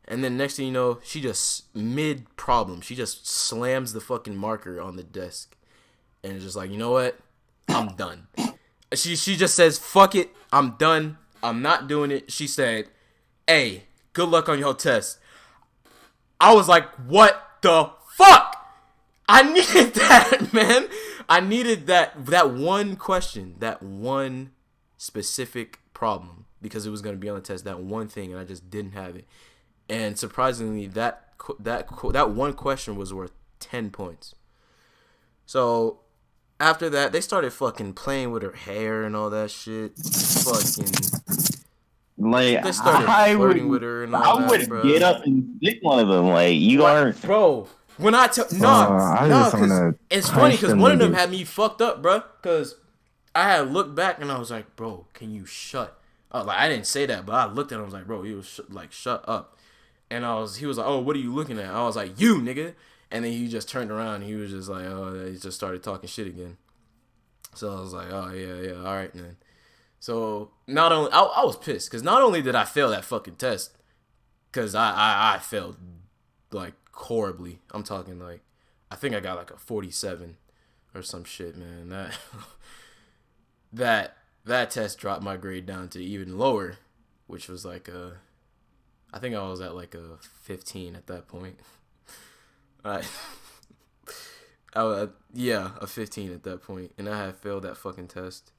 And then next thing you know, she just, mid-problem, she just slams the fucking marker on the desk. And it's just like, you know what? I'm done. She just says, fuck it, I'm done, I'm not doing it. She said, hey, good luck on your test. I was like, what the fuck? I needed that, man. I needed that one question, that one specific problem, because it was going to be on the test, that one thing, and I just didn't have it. And surprisingly, that one question was worth 10 points. So after that, they started fucking playing with her hair and all that shit. Fucking, like, they started flirting with her and all that, I would bro. get up and pick one of them. Like, you aren't, bro. When I tell it's funny because one of them had me fucked up, bro. Because I had looked back and I was like, bro, can you shut up? Like, I didn't say that, but I looked at him. I was like, bro, he was like, shut up. And he was like, oh, what are you looking at? I was like, you, nigga. And then he just turned around and he was just like, oh, he just started talking shit again. So I was like, oh, yeah, all right, man. So not only, I was pissed because not only did I fail that fucking test, because I failed, like, horribly. I'm talking, like, I think I got, like, a 47 or some shit, man. That test dropped my grade down to even lower, which was, like, I think I was at, like, a 15 at that point. A 15 at that point, and I had failed that fucking test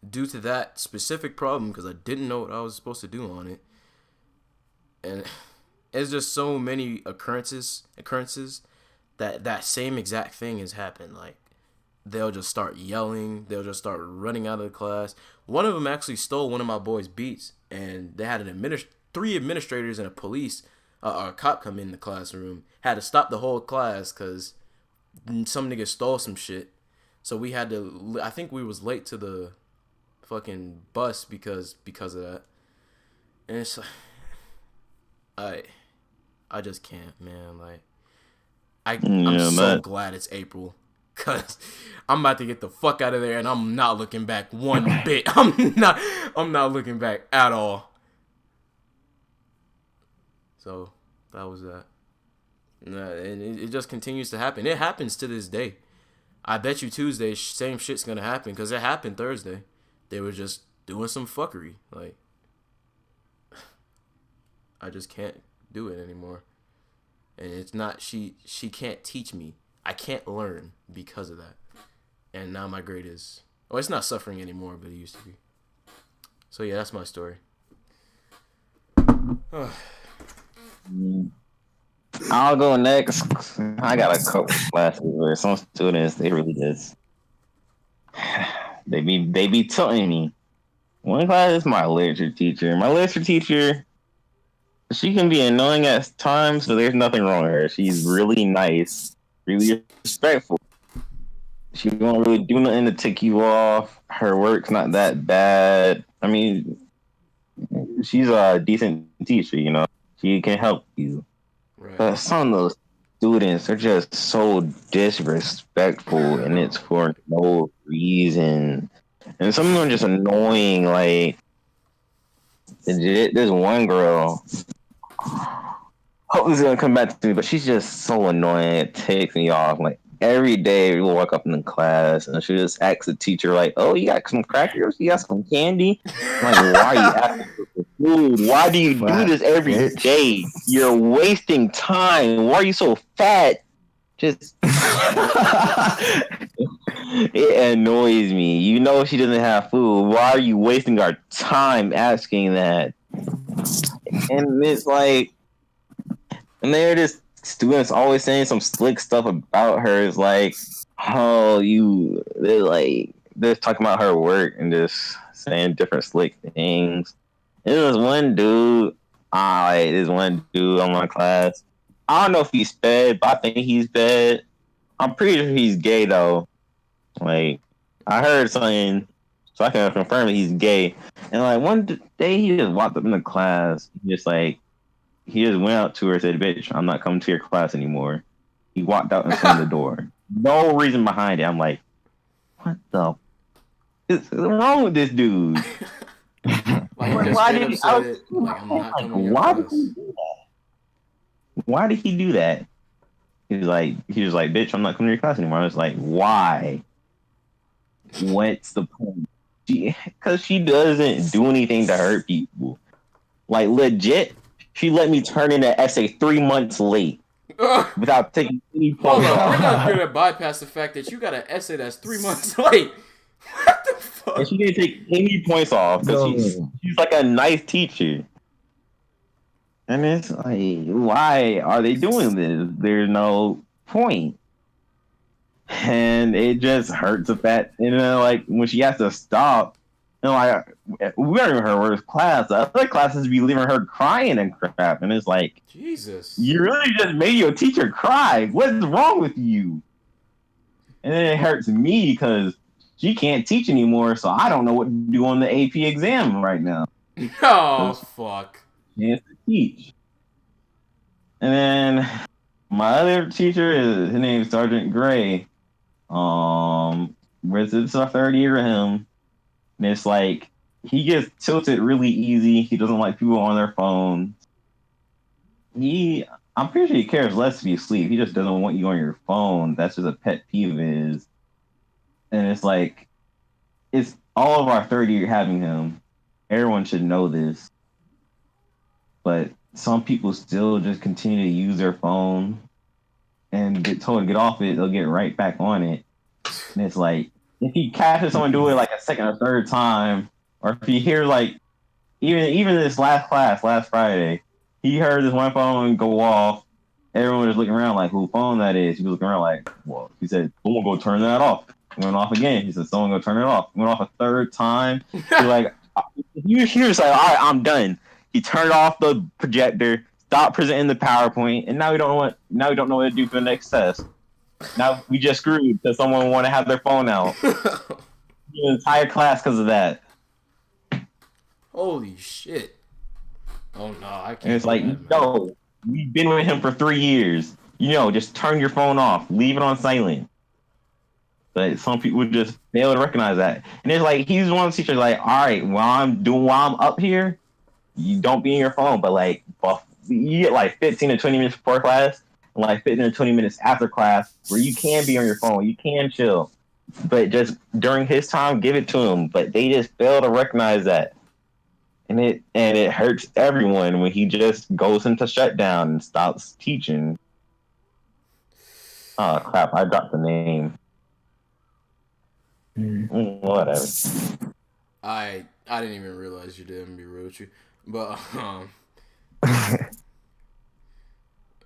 due to that specific problem because I didn't know what I was supposed to do on it. And it's just so many occurrences that same exact thing has happened. Like, they'll just start yelling, they'll just start running out of the class. One of them actually stole one of my boys' beats, and they had three administrators and a police. A cop come in the classroom, had to stop the whole class because some nigga stole some shit. So we had to, I think we was late to the fucking bus because of that. And it's like, I just can't, man. Like, I'm so glad it's April because I'm about to get the fuck out of there and I'm not looking back one bit. I'm not looking back at all. So that was that. And it just continues to happen. It happens to this day. I bet you Tuesday, same shit's going to happen because it happened Thursday. They were just doing some fuckery. Like, I just can't do it anymore. And it's not, she can't teach me. I can't learn because of that. And now my grade is, it's not suffering anymore, but it used to be. So yeah, that's my story. I'll go next. I got a couple classes where some students, they really just they be telling me. One class is my literature teacher. My literature teacher, she can be annoying at times, but there's nothing wrong with her. She's really nice, really respectful. She won't really do nothing to tick you off. Her work's not that bad. I mean, she's a decent teacher, you know. She can help you. Right. But some of those students are just so disrespectful, and it's for no reason. And some of them are just annoying. Like, there's one girl. Hope this is gonna come back to me, but she's just so annoying. It takes me off. Like, every day we walk up in the class, and she just asks the teacher, like, "Oh, you got some crackers? You got some candy?" I'm like, why are you asking for Dude, why do you do this every bitch. day? You're wasting time. Why are you so fat? Just it annoys me. You know she doesn't have food. Why are you wasting our time asking that? And it's like, and they're just students always saying some slick stuff about her. It's like, oh, they're talking about her work and just saying different slick things. There's one dude on my class. I don't know if he's fed, but I think he's fed. I'm pretty sure he's gay though. Like, I heard something, so I can confirm that he's gay. And like one day, he just walked up in the class, he just went out to her and said, "Bitch, I'm not coming to your class anymore." He walked out and slammed the door. No reason behind it. I'm like, what the is wrong with this dude? Why did he say it? Like, I'm not coming to your class. Why did he do that? He was like, "Bitch, I'm not coming to your class anymore." I was like, why? What's the point? Because she doesn't do anything to hurt people. Like, legit, she let me turn in an essay 3 months late without taking any Hold points on, we're off. not gonna bypass the fact that you got an essay that's 3 months late. What the fuck? And she didn't take any points off because she's like a nice teacher. And it's like, why are they doing this? There's no point. And it just hurts the fact, like when she has to stop, like we don't even her worst class. The other classes be leaving her crying and crap, and it's like, Jesus, you really just made your teacher cry. What's wrong with you? And then it hurts me because she can't teach anymore, so I don't know what to do on the AP exam right now. Oh fuck! She has to teach. And then my other teacher his name is Sergeant Gray. This is our third year of him, and it's like he gets tilted really easy. He doesn't like people on their phone. I'm pretty sure he cares less if you sleep. He just doesn't want you on your phone. That's just a pet peeve of his. And it's like, it's all of our third year having him. Everyone should know this, but some people still just continue to use their phone and get told to get off it. They'll get right back on it. And it's like, if he catches someone do it like a second or third time, or if he hears like, even this last class, last Friday, he heard this one phone go off. Everyone was looking around like, whose phone that is? He was looking around like, well, he said, someone go turn that off. It went off again. He said, someone go turn it off. It went off a third time. He's like, you hear, it's like, all right, I'm done. He turned off the projector, stopped presenting the PowerPoint, and now we don't know what to do for the next test. Now we just screwed because someone want to have their phone out. The entire class because of that. Holy shit! Oh no, I can't. And it's like, no, we've been with him for 3 years. Just turn your phone off, leave it on silent. But some people just fail to recognize that. And it's like, he's one of the teachers like, all right, while I'm up here, you don't be in your phone, but like, you get like 15 to 20 minutes before class, and like 15 to 20 minutes after class, where you can be on your phone, you can chill. But just during his time, give it to him. But they just fail to recognize that. And it hurts everyone when he just goes into shutdown and stops teaching. Oh crap, I dropped the name. Whatever. I didn't even realize you did. I'm gonna be real with you, but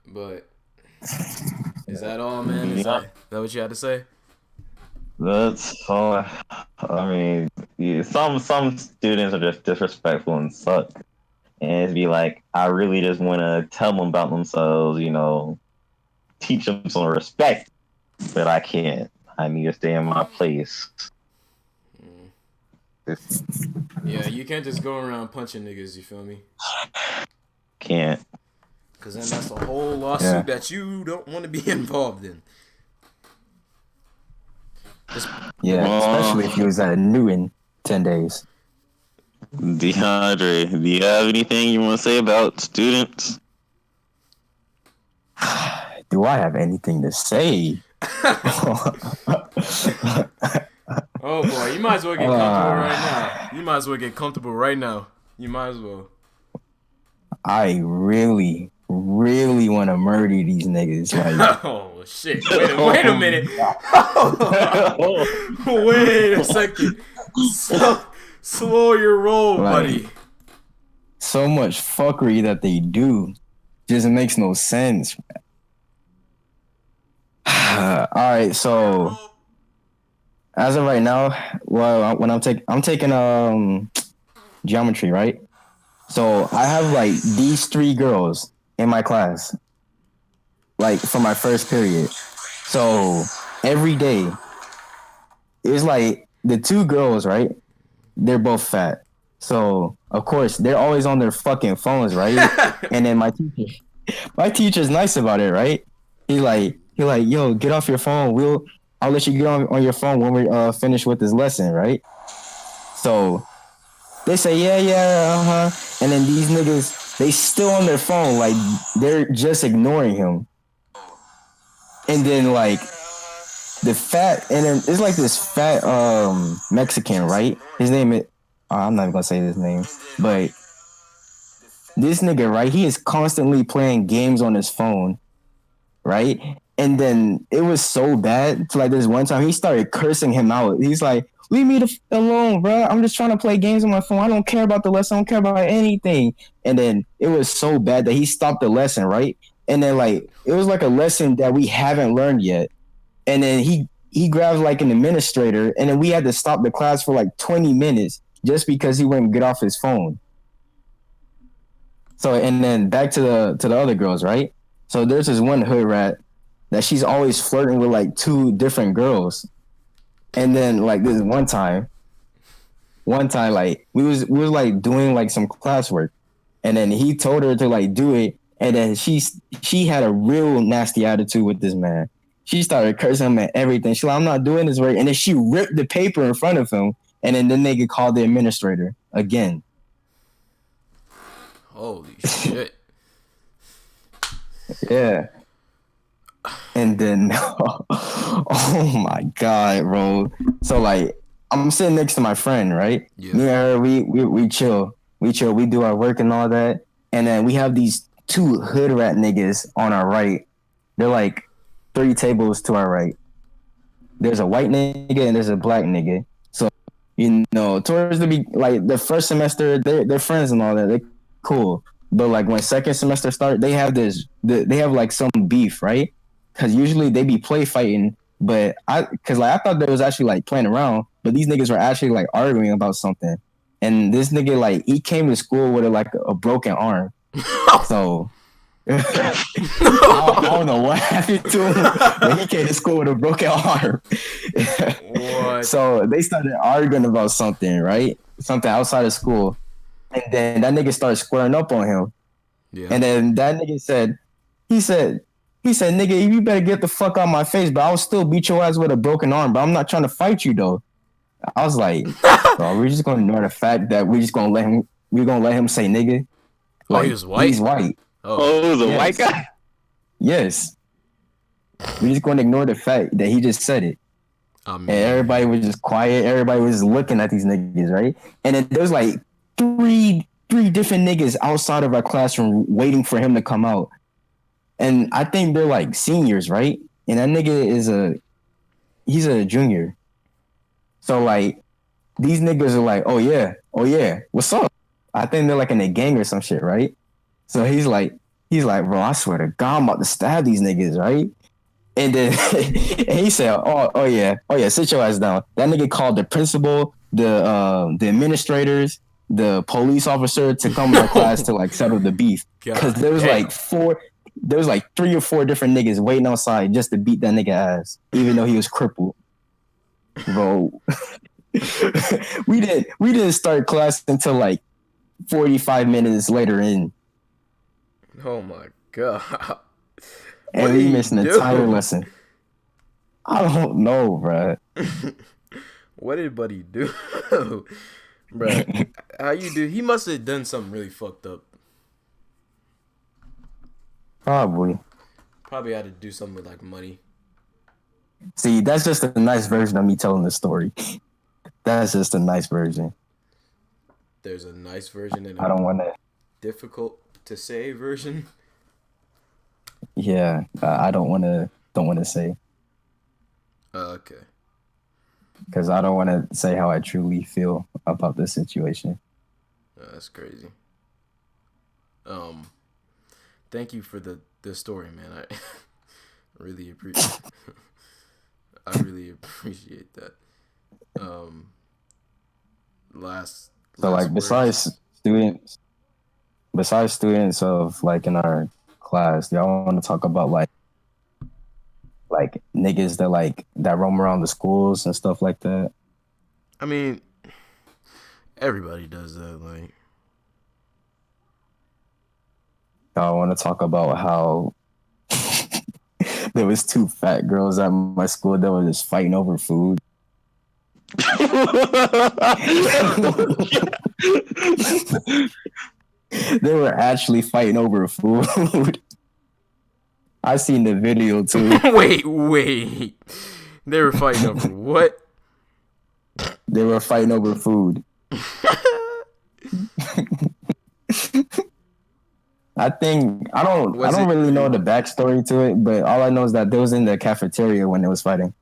but is that all, man? Is that what you had to say? That's all. I mean, yeah, some students are just disrespectful and suck, and it'd be like, I really just want to tell them about themselves, teach them some respect, but I can't. I need to stay in my place. Yeah, you can't just go around punching niggas. You feel me? Can't. Because then that's a whole lawsuit that you don't want to be involved in. Especially if you was new in 10 days. DeAndre, do you have anything you want to say about students? Do I have anything to say? Oh boy, you might as well get comfortable right now. You might as well. I really, really want to murder these niggas. Like, Oh shit! Wait a minute. Wait a second. Slow your roll, like buddy. so much fuckery that they do just makes no sense. All right, so as of right now, well, when I'm taking geometry, right? So I have like these 3 girls in my class, like for my first period. So every day, it's like the 2 girls, right? They're both fat. So of course they're always on their fucking phones, right? And then my teacher's nice about it, right? He like, yo, get off your phone. I'll let you get on your phone when we're finished with this lesson, right? So they say, yeah, and then these niggas, they still on their phone, like they're just ignoring him. And then like and then it's like this fat Mexican, right? His name is I'm not even gonna say his name, but this nigga, right? He is constantly playing games on his phone, right? And then it was so bad to like this one time he started cursing him out. He's like, "Leave me alone, bro. I'm just trying to play games on my phone. I don't care about the lesson. I don't care about anything." And then it was so bad that he stopped the lesson, right? And then like it was like a lesson that we haven't learned yet. And then he grabs like an administrator, and then we had to stop the class for like 20 minutes just because he wouldn't get off his phone. So and then back to the other girls, right? So there's this one hood rat that she's always flirting with like 2 different girls. And then like this one time like we was like doing like some classwork, and then he told her to like do it, and then she had a real nasty attitude with this man. She started cursing him and everything. She's like, "I'm not doing this work," and then she ripped the paper in front of him, and then the nigga called the administrator again. Holy shit. Yeah. And then, oh my God, bro. So like, I'm sitting next to my friend, right? Yeah. Me and her, we chill. We do our work and all that. And then we have these 2 hood rat niggas on our right. They're like 3 tables to our right. There's a white nigga and there's a black nigga. So, towards the first semester, they're friends and all that. They're cool. But like when second semester start, they have like some beef, right? Because usually they be play fighting, but I thought they was actually like playing around, but these niggas were actually like arguing about something. And this nigga, like, he came to school with a broken arm. So I don't know what happened to him, but he came to school with a broken arm. What? So they started arguing about something, right? Something outside of school. And then that nigga started squaring up on him. Yeah. And then that nigga said, "Nigga, you better get the fuck out of my face, but I'll still beat your ass with a broken arm, but I'm not trying to fight you though." I was like, "Bro, we're just gonna ignore the fact that we're gonna let him say nigga." Like, he was white? He's white. Oh, it was a white guy? Yes. We're just gonna ignore the fact that he just said it. And everybody was just quiet. Everybody was just looking at these niggas, right? And then there's like three different niggas outside of our classroom waiting for him to come out. And I think they're like seniors, right? And that nigga he's a junior. So like these niggas are like, oh yeah, what's up? I think they're like in a gang or some shit, right? So he's like, bro, I swear to God, I'm about to stab these niggas, right? And then and he said, oh yeah, sit your ass down. That nigga called the principal, the administrators, the police officer to come to our class to like settle the beef. Because there was like 3 or 4 different niggas waiting outside just to beat that nigga ass, even though he was crippled. Bro, we didn't start class until like 45 minutes later in. Oh my God. And we missed an entire lesson. I don't know, bro. What did Buddy do? Bro, how you do? He must have done something really fucked up. Probably had to do something with like money. See, that's just a nice version of me telling the story. That's just a nice version. There's a nice version and I don't want to. difficult. to say version? Yeah, I don't want to say Okay. because I don't want to say how I truly feel about this situation. That's crazy. Thank you for the story, man. I really appreciate. I really appreciate that. Last. So like Words? besides students of like in our class, y'all want to talk about like niggas that roam around the schools and stuff like that? I mean, everybody does that. Like, Y'all want to talk about how there was two fat girls at my school that were just fighting over food. They were actually fighting over food. I seen the video too. wait. They were fighting over what? They were fighting over food. I don't really know the backstory to it, but all I know is that they was in the cafeteria when they was fighting.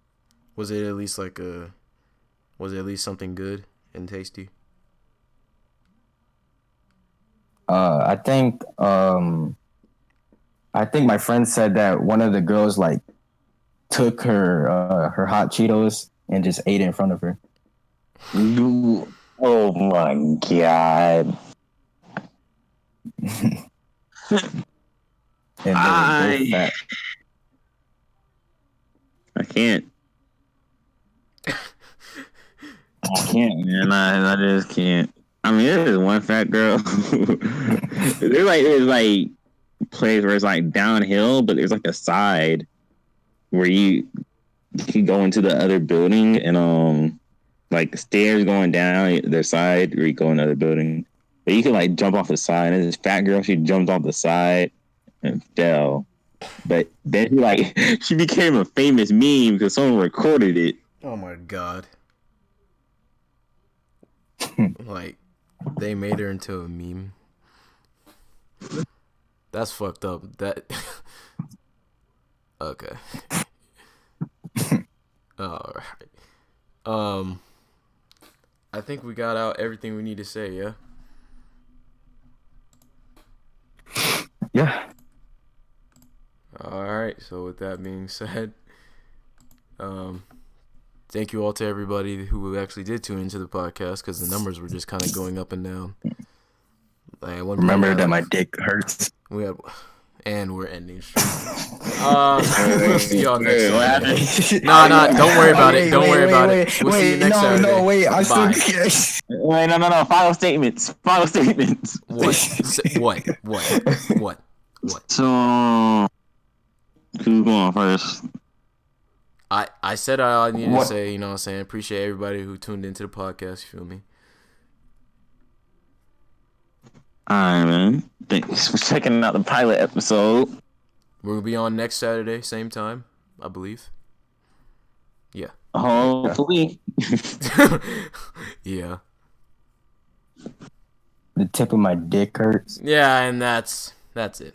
Was it at least something good and tasty? I think my friend said that one of the girls like took her hot Cheetos and just ate it in front of her. Oh my god. And I can't. I can't, man. I just can't. I mean, there's one fat girl. there's like place where it's like downhill, but there's like a side where you can go into the other building and like stairs going down the side where you go in another building. But you can like jump off the side. And this fat girl, she jumped off the side and fell. But then she became a famous meme because someone recorded it. Oh my god. Like, they made her into a meme. That's fucked up. That. Okay. All right. I think we got out everything we need to say. Yeah. Yeah. All right. So with that being said, thank you all to everybody who actually did tune into the podcast because the numbers were just kind of going up and down. Like, remember that my dick hurts. And we're ending stream. We'll see y'all next Saturday. Nah, don't worry about it. Don't worry about it. We'll see you next Saturday. No, wait. I still Wait, no. Final statements. What? So, who's going first? I said all I needed to say, you know what I'm saying? Appreciate everybody who tuned into the podcast, you feel me? Alright, man. Thanks for checking out the pilot episode. We'll be on next Saturday, same time, I believe. Yeah. Hopefully. Yeah. The tip of my dick hurts. Yeah, and that's it.